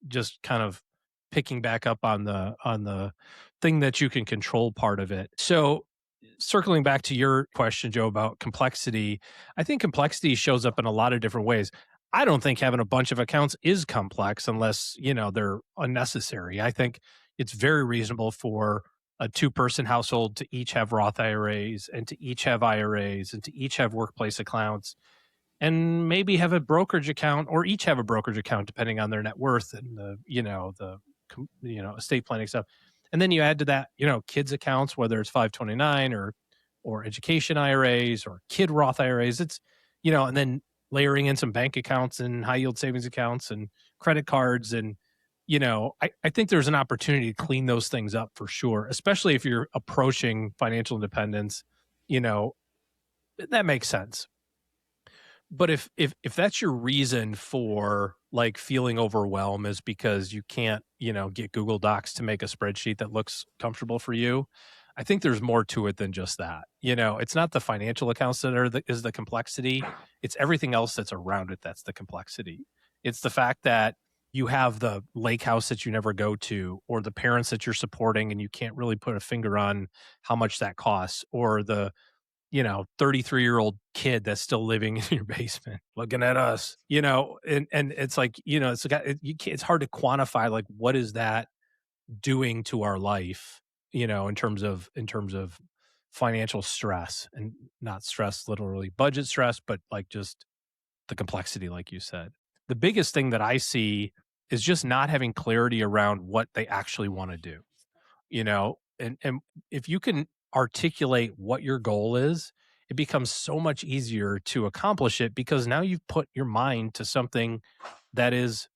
just kind of picking back up on the thing that you can control part of it. So circling back to your question, Joe, about complexity, I think complexity shows up in a lot of different ways. I don't think having a bunch of accounts is complex unless, they're unnecessary. I think it's very reasonable for a 2-person household to each have Roth IRAs and to each have IRAs and to each have workplace accounts and maybe have a brokerage account or each have a brokerage account depending on their net worth and the estate planning stuff. And then you add to that, kids accounts, whether it's 529 or education IRAs or kid Roth IRAs. It's, and then layering in some bank accounts and high yield savings accounts and credit cards. And, I think there's an opportunity to clean those things up for sure, especially if you're approaching financial independence, that makes sense. But if that's your reason for like feeling overwhelmed is because you can't, get Google Docs to make a spreadsheet that looks comfortable for you, I think there's more to it than just that. It's not the financial accounts that is the complexity. It's everything else that's around it that's the complexity. It's the fact that you have the lake house that you never go to, or the parents that you're supporting and you can't really put a finger on how much that costs, or the 33-year-old kid that's still living in your basement looking at us, and it's like, it's hard to quantify, like, what is that doing to our life, in terms of financial stress, and not stress, literally budget stress, but like just the complexity, like you said. The biggest thing that I see is just not having clarity around what they actually want to do, and if you can articulate what your goal is, it becomes so much easier to accomplish it, because now you've put your mind to something that is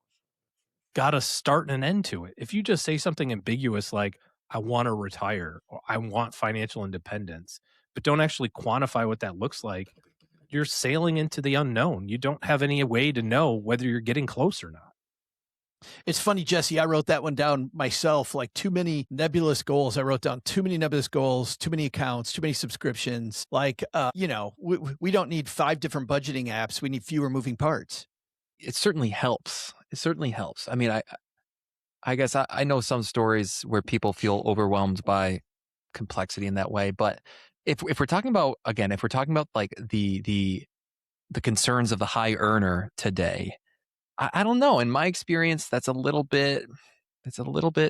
got a start and an end to it. If you just say something ambiguous like, I want to retire, or I want financial independence, but don't actually quantify what that looks like, you're sailing into the unknown. You don't have any way to know whether you're getting close or not. It's funny, Jesse, I wrote that one down myself, like too many nebulous goals. I wrote down too many nebulous goals, too many accounts, too many subscriptions. Like, we don't need 5 different budgeting apps. We need fewer moving parts. It certainly helps. I mean, I guess I know some stories where people feel overwhelmed by complexity in that way. But if we're talking about, again, like the concerns of the high earner today, I don't know. In my experience, that's a little bit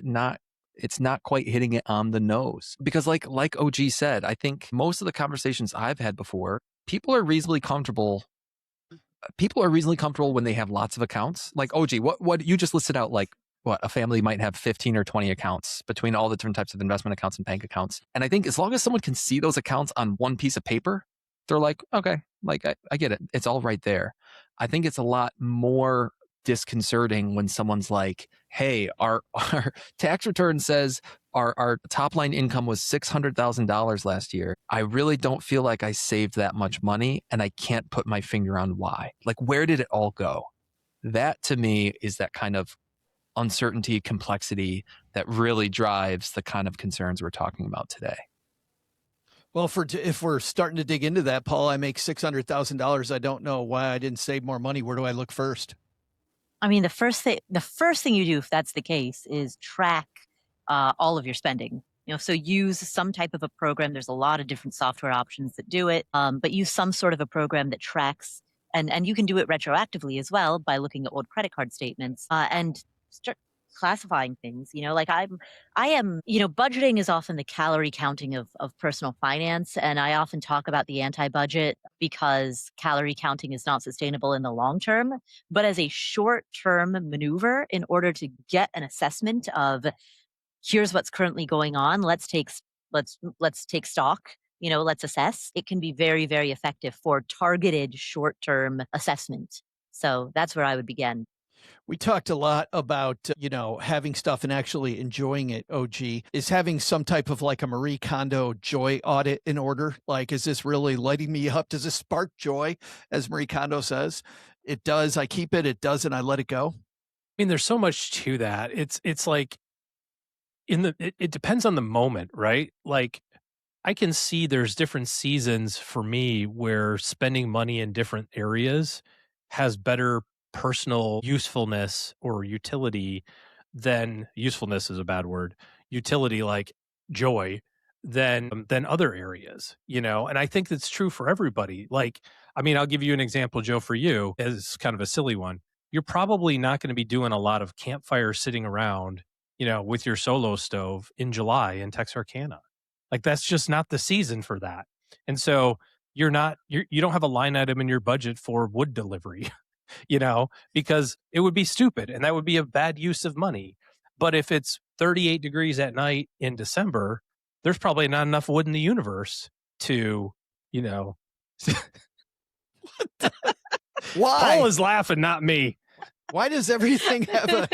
not, it's not quite hitting it on the nose. Because like OG said, I think most of the conversations I've had before, people are reasonably comfortable when they have lots of accounts. Like OG, what you just listed out, like what a family might have 15 or 20 accounts between all the different types of investment accounts and bank accounts. And I think as long as someone can see those accounts on one piece of paper, they're like, okay, like I get it. It's all right there. I think it's a lot more disconcerting when someone's like, hey, our tax return says our top line income was $600,000 last year. I really don't feel like I saved that much money, and I can't put my finger on why. Like, where did it all go? That to me is that kind of uncertainty, complexity that really drives the kind of concerns we're talking about today. Well, if we're starting to dig into that, Paul, I make $600,000. I don't know why I didn't save more money. Where do I look first? I mean, the first thing you do, if that's the case, is track all of your spending. So use some type of a program. There's a lot of different software options that do it, but use some sort of a program that tracks, and you can do it retroactively as well by looking at old credit card statements and classifying things, like I am, budgeting is often the calorie counting of personal finance. And I often talk about the anti-budget because calorie counting is not sustainable in the long term, but as a short-term maneuver in order to get an assessment of here's what's currently going on. Let's take stock. Let's assess. It can be very, very effective for targeted short-term assessment. So that's where I would begin. We talked a lot about, having stuff and actually enjoying it, OG. Is having some type of like a Marie Kondo joy audit in order? Like, is this really lighting me up? Does this spark joy, as Marie Kondo says? It does. I keep it. It doesn't. I let it go. I mean, there's so much to that. It's like it depends on the moment, right? Like, I can see there's different seasons for me where spending money in different areas has better personal usefulness or utility than usefulness is a bad word. Utility like joy than other areas, and I think that's true for everybody. Like, I mean, I'll give you an example, Joe, for you as kind of a silly one. You're probably not going to be doing a lot of campfire sitting around, with your solo stove in July in Texarkana. Like, that's just not the season for that. And so you don't have a line item in your budget for wood delivery, because it would be stupid and that would be a bad use of money. But if it's 38 degrees at night in December, there's probably not enough wood in the universe to, Why? Paul is laughing, not me. Why does everything have a...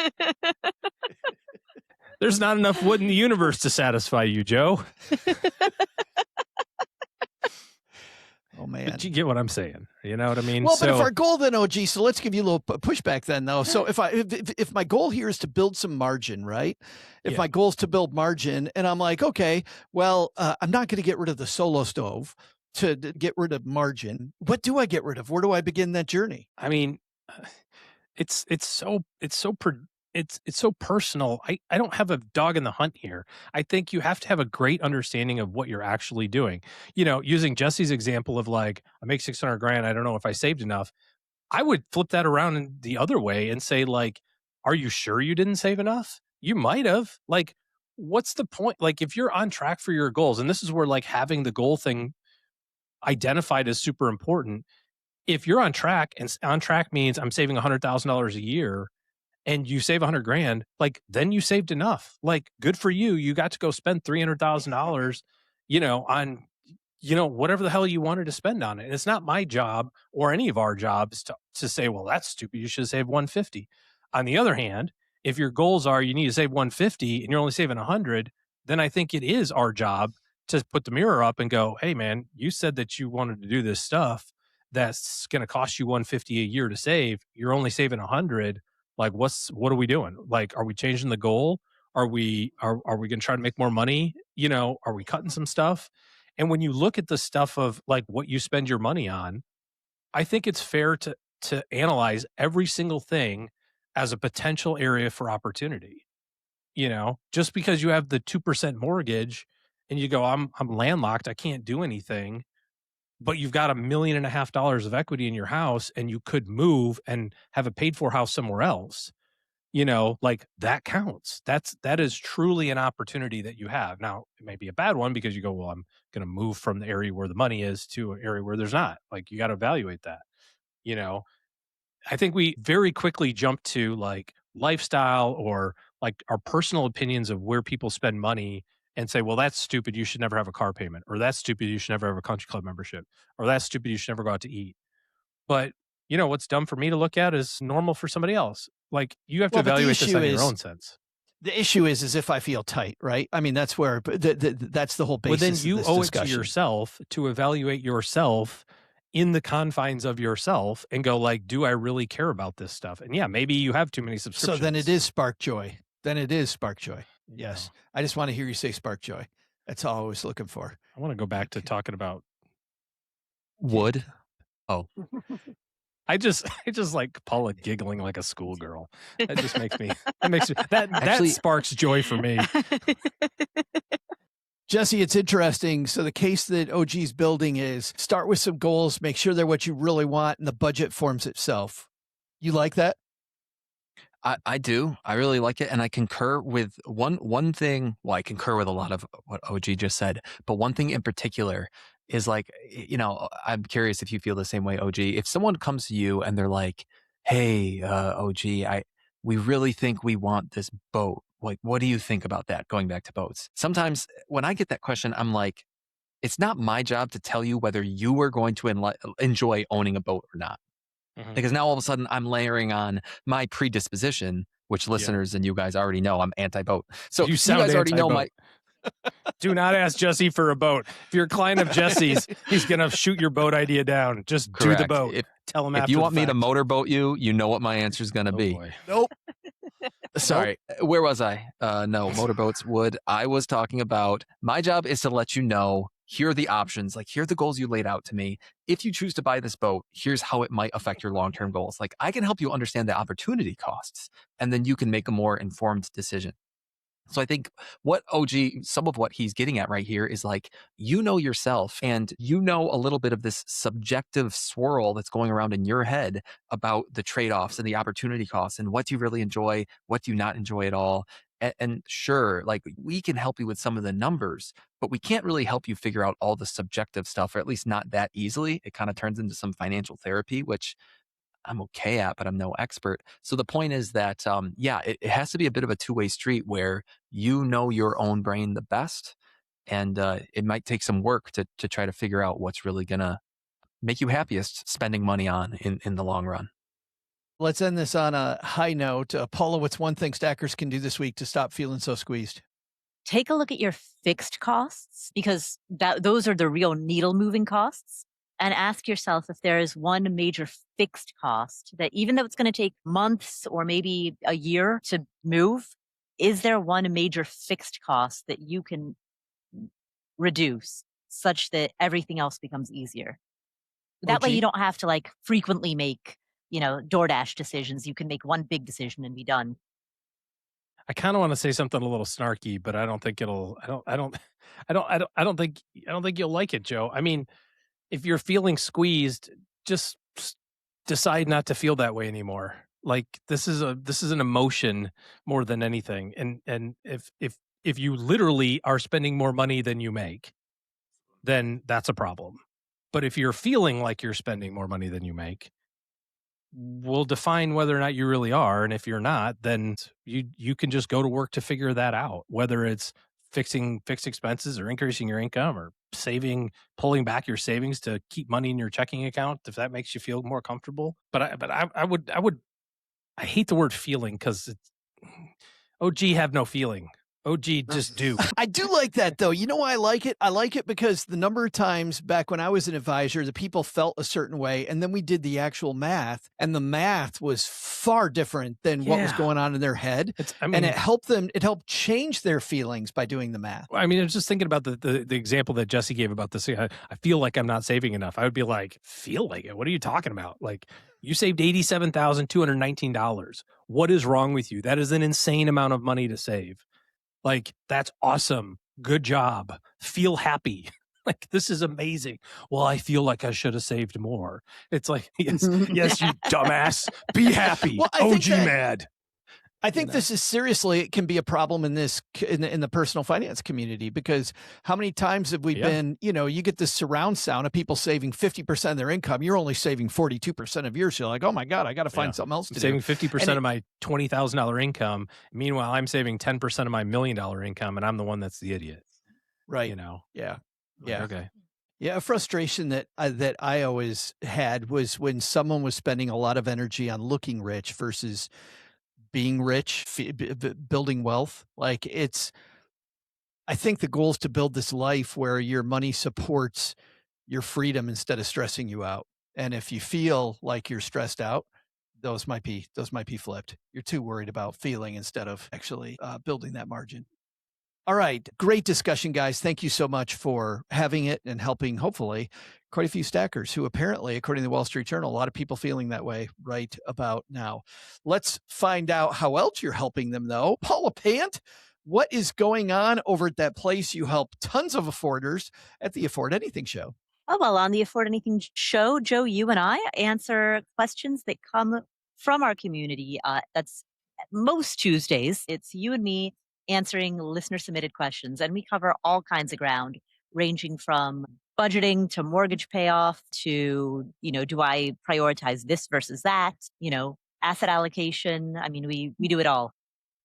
There's not enough wood in the universe to satisfy you, Joe. Oh, man. But you get what I'm saying. You know what I mean? Well, but if our goal then, OG, so let's give you a little pushback then, though. So if my goal here is to build some margin, right? If my goal is to build margin and I'm like, okay, well, I'm not going to get rid of the solo stove to get rid of margin. What do I get rid of? Where do I begin that journey? I mean, it's so personal. I don't have a dog in the hunt here. I think you have to have a great understanding of what you're actually doing. Using Jesse's example of like, I make 600 grand. I don't know if I saved enough. I would flip that around in the other way and say like, are you sure you didn't save enough? You might have. Like, what's the point? Like, if you're on track for your goals, and this is where like having the goal thing identified as super important. If you're on track, and on track means I'm saving $100,000 a year, and you save 100 grand, like, then you saved enough. Like, good for you. You got to go spend $300,000, on, whatever the hell you wanted to spend on it. And it's not my job or any of our jobs to say, well, that's stupid. You should save 150. On the other hand, if your goals are you need to save 150 and you're only saving 100, then I think it is our job to put the mirror up and go, hey man, you said that you wanted to do this stuff that's going to cost you 150 a year to save. You're only saving 100. Like, what are we doing? Like, are we changing the goal? Are we going to try to make more money? Are we cutting some stuff? And when you look at the stuff of like what you spend your money on, I think it's fair to analyze every single thing as a potential area for opportunity. Just because you have the 2% mortgage and you go, I'm landlocked, I can't do anything, but you've got $1.5 million of equity in your house and you could move and have a paid for house somewhere else, like that counts. That is truly an opportunity that you have. Now, it may be a bad one because you go, well, I'm going to move from the area where the money is to an area where there's not. Like, you got to evaluate that. I think we very quickly jump to like lifestyle or like our personal opinions of where people spend money and say, well, that's stupid. You should never have a car payment, or that's stupid. You should never have a country club membership, or that's stupid. You should never go out to eat. But what's dumb for me to look at is normal for somebody else. Like, you have to evaluate this in your own sense. The issue is if I feel tight, right? I mean, that's where that's the whole basis. Well, then you of this owe discussion. it to yourself to evaluate yourself in the confines of yourself and go like, do I really care about this stuff? And yeah, maybe you have too many subscriptions. So then it is spark joy. Yes. I just want to hear you say spark joy. That's all I was looking for. I want to go back to talking about wood. Oh, I just like Paula giggling like a schoolgirl. That just makes me, that sparks joy for me. Jesse, it's interesting. So the case that OG's building is start with some goals, make sure they're what you really want, and the budget forms itself. You like that? I do. I really like it. And I concur with one thing. Well, I concur with a lot of what OG just said, but one thing in particular is like, I'm curious if you feel the same way, OG. If someone comes to you and they're like, hey, OG, we really think we want this boat. Like, what do you think about that? Going back to boats. Sometimes when I get that question, I'm like, it's not my job to tell you whether you are going to enjoy owning a boat or not. Mhm. Because now all of a sudden I'm layering on my predisposition, which listeners and you guys already know I'm anti-boat. So You you sound guys already know my. Do not ask Jesse for a boat. If you're a client of Jesse's, he's going to shoot your boat idea down. Just do the Correct. boat. Tell him If after you the want me to fact. motorboat you, you know what my answer is going to Oh, be. boy. Nope. Sorry, where was I? No, motorboats would. I was talking about my job is to let you know, here are the options. Like, here are the goals you laid out to me. If you choose to buy this boat, here's how it might affect your long-term goals. Like, I can help you understand the opportunity costs, and then you can make a more informed decision. So I think some of what he's getting at right here is like, you know yourself and you know a little bit of this subjective swirl that's going around in your head about the trade-offs and the opportunity costs and what do you really enjoy, what do you not enjoy at all. And sure, like we can help you with some of the numbers, but we can't really help you figure out all the subjective stuff, or at least not that easily. It kind of turns into some financial therapy, which I'm okay at, but I'm no expert. So the point is that, it has to be a bit of a two-way street where you know your own brain the best, and it might take some work to try to figure out what's really gonna make you happiest spending money on in the long run. Let's end this on a high note. Paula, what's one thing stackers can do this week to stop feeling so squeezed? Take a look at your fixed costs because those are the real needle moving costs. And ask yourself if there is one major fixed cost that even though it's going to take months or maybe a year to move, is there one major fixed cost that you can reduce such that everything else becomes easier? That way OG? you don't have to like frequently make, DoorDash decisions. You can make one big decision and be done. I kind of want to say something a little snarky, but I don't think it'll. I don't think you'll like it, Joe. I mean, if you're feeling squeezed, just decide not to feel that way anymore. Like this is an emotion more than anything. And if you literally are spending more money than you make, then that's a problem. But if you're feeling like you're spending more money than you make, we'll define whether or not you really are. And if you're not, then you can just go to work to figure that out, whether it's fixing fixed expenses or increasing your income or pulling back your savings to keep money in your checking account if that makes you feel more comfortable. But I hate the word feeling because it's OG have no feeling. OG just do. I do like that though. You know why I like it? I like it because the number of times back when I was an advisor, the people felt a certain way. And then we did the actual math and the math was far different than what was going on in their head. And it helped change their feelings by doing the math. I mean, I was just thinking about the example that Jesse gave about this. I feel like I'm not saving enough. I would be like, feel like it? What are you talking about? Like you saved $87,219. What is wrong with you? That is an insane amount of money to save. Like, that's awesome. Good job. Feel happy. Like, this is amazing. Well, I feel like I should have saved more. It's like, yes, you dumbass. Be happy. Well, OG mad. I think this is seriously, it can be a problem in the personal finance community because how many times have we been, you get this surround sound of people saving 50% of their income. You're only saving 42% of yours. You're like, oh my God, I got to find something else to do. Saving 50% of my $20,000 income. Meanwhile, I'm saving 10% of my $1 million income and I'm the one that's the idiot. Right. Yeah. Okay. Yeah, a frustration that I always had was when someone was spending a lot of energy on looking rich versus being rich, building wealth. Like I think the goal is to build this life where your money supports your freedom instead of stressing you out. And if you feel like you're stressed out, those might be flipped. You're too worried about feeling instead of actually building that margin. All right. Great discussion, guys. Thank you so much for having it and helping, hopefully, quite a few stackers who apparently, according to the Wall Street Journal, a lot of people feeling that way right about now. Let's find out how else you're helping them, though. Paula Pant, what is going on over at that place you help tons of afforders at the Afford Anything show? Oh, well, on the Afford Anything show, Joe, you and I answer questions that come from our community. That's most Tuesdays, it's you and me answering listener submitted questions. And we cover all kinds of ground, ranging from budgeting to mortgage payoff to, do I prioritize this versus that, asset allocation. I mean, we do it all.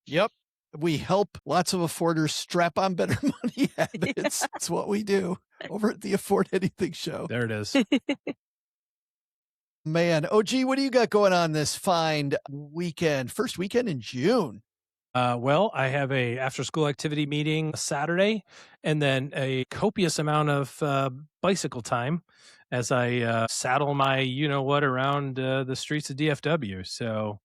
Yep. We help lots of afforders strap on better money habits. That's what we do over at the Afford Anything show. There it is. Man, OG, what do you got going on this fine weekend? First weekend in June. Well, I have a after-school activity meeting Saturday, and then a copious amount of bicycle time as I saddle my you-know-what around the streets of DFW. So,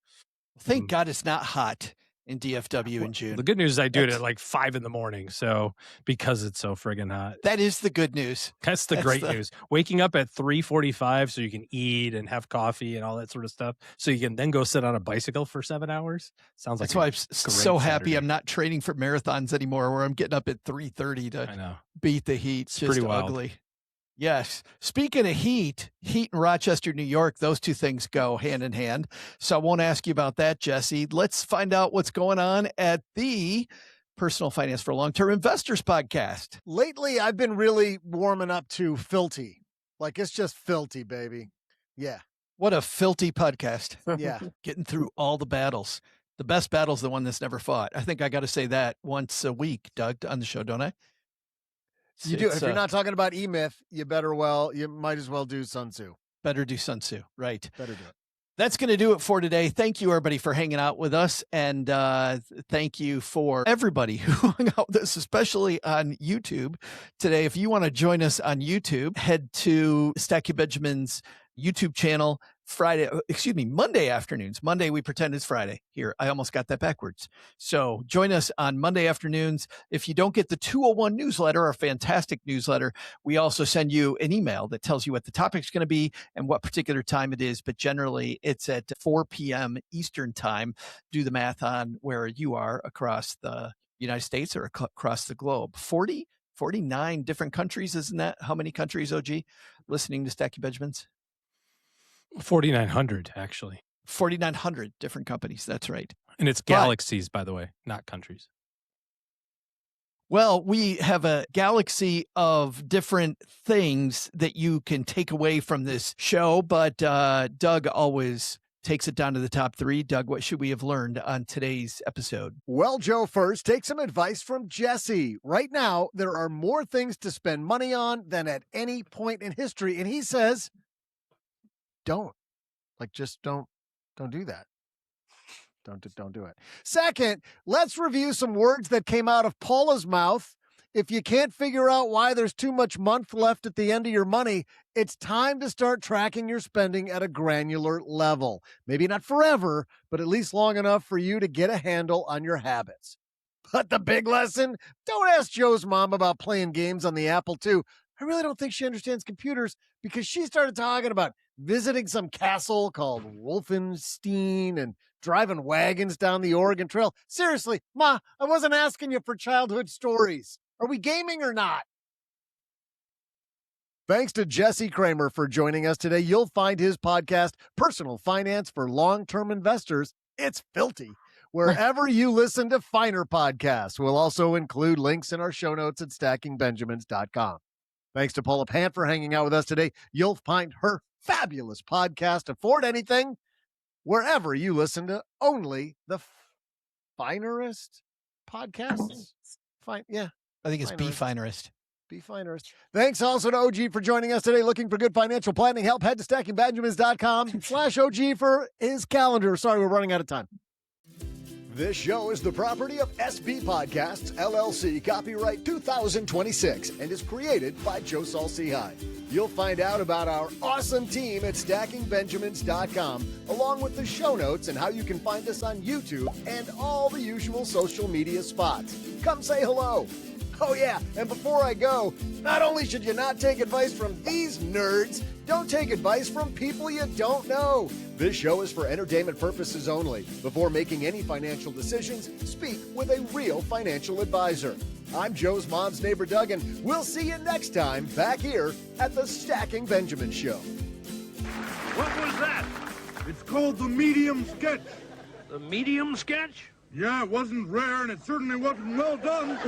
thank God it's not hot in DFW in June. The good news is I do it at like 5 a.m. So because it's so friggin' hot. That is the good news. That's the great news. Waking up at 3:45 so you can eat and have coffee and all that sort of stuff. So you can then go sit on a bicycle for 7 hours. Sounds like that's why I'm so happy I'm not training for marathons anymore, where I'm getting up at 3:30 to beat the heat. It's just pretty ugly. Wild. Yes. Speaking of heat in Rochester, New York, those two things go hand in hand. So I won't ask you about that, Jesse. Let's find out what's going on at the Personal Finance for Long-Term Investors podcast. Lately, I've been really warming up to filthy. Like, it's just filthy, baby. Yeah. What a filthy podcast. Yeah. Getting through all the battles. The best battle's the one that's never fought. I think I got to say that once a week, Doug, on the show, don't I? You do. If you're not talking about E-Myth, you might as well do Sun Tzu. Better do Sun Tzu, right? Better do it. That's going to do it for today. Thank you, everybody, for hanging out with us. And thank you for everybody who hung out with us, especially on YouTube today. If you want to join us on YouTube, head to Stacking Benjamin's YouTube channel Monday afternoons. Monday, we pretend it's Friday here. I almost got that backwards. So join us on Monday afternoons. If you don't get the 201 newsletter, our fantastic newsletter, we also send you an email that tells you what the topic's going to be and what particular time it is. But generally, it's at 4 p.m. Eastern time. Do the math on where you are across the United States or across the globe. 49 different countries. Isn't that how many countries, OG, listening to Stacking Benjamins? 4,900, actually. 4,900 different companies. That's right. And it's galaxies, by the way, not countries. Well, we have a galaxy of different things that you can take away from this show, but Doug always takes it down to the top 3. Doug, what should we have learned on today's episode? Well, Joe, first, take some advice from Jesse. Right now, there are more things to spend money on than at any point in history. And he says, just don't do that. Don't do it. Second, let's review some words that came out of Paula's mouth. If you can't figure out why there's too much month left at the end of your money, it's time to start tracking your spending at a granular level. Maybe not forever, but at least long enough for you to get a handle on your habits. But the big lesson, don't ask Joe's mom about playing games on the Apple II. I really don't think she understands computers, because she started talking about visiting some castle called Wolfenstein and driving wagons down the Oregon Trail. Seriously, Ma, I wasn't asking you for childhood stories. Are we gaming or not? Thanks to Jesse Kramer for joining us today. You'll find his podcast, Personal Finance for Long-Term Investors. It's filthy wherever you listen to finer podcasts. We'll also include links in our show notes at stackingbenjamins.com. Thanks to Paula Pant for hanging out with us today. You'll find her fabulous podcast, Afford Anything, wherever you listen to only the finerest podcasts. Fine, yeah. I think it's Be-Finerist. Be-Finerist. Thanks also to OG for joining us today. Looking for good financial planning help, head to stackingbenjamins.com/OG for his calendar. Sorry, we're running out of time. This show is the property of SB Podcasts, LLC, copyright 2026, and is created by Saul-Sehy. You'll find out about our awesome team at stackingbenjamins.com, along with the show notes and how you can find us on YouTube and all the usual social media spots. Come say hello. Oh yeah, and before I go, not only should you not take advice from these nerds, don't take advice from people you don't know. This show is for entertainment purposes only. Before making any financial decisions, speak with a real financial advisor. I'm Joe's mom's neighbor, Doug, and we'll see you next time back here at the Stacking Benjamin Show. What was that? It's called the medium sketch. The medium sketch? Yeah, it wasn't rare, and it certainly wasn't well done.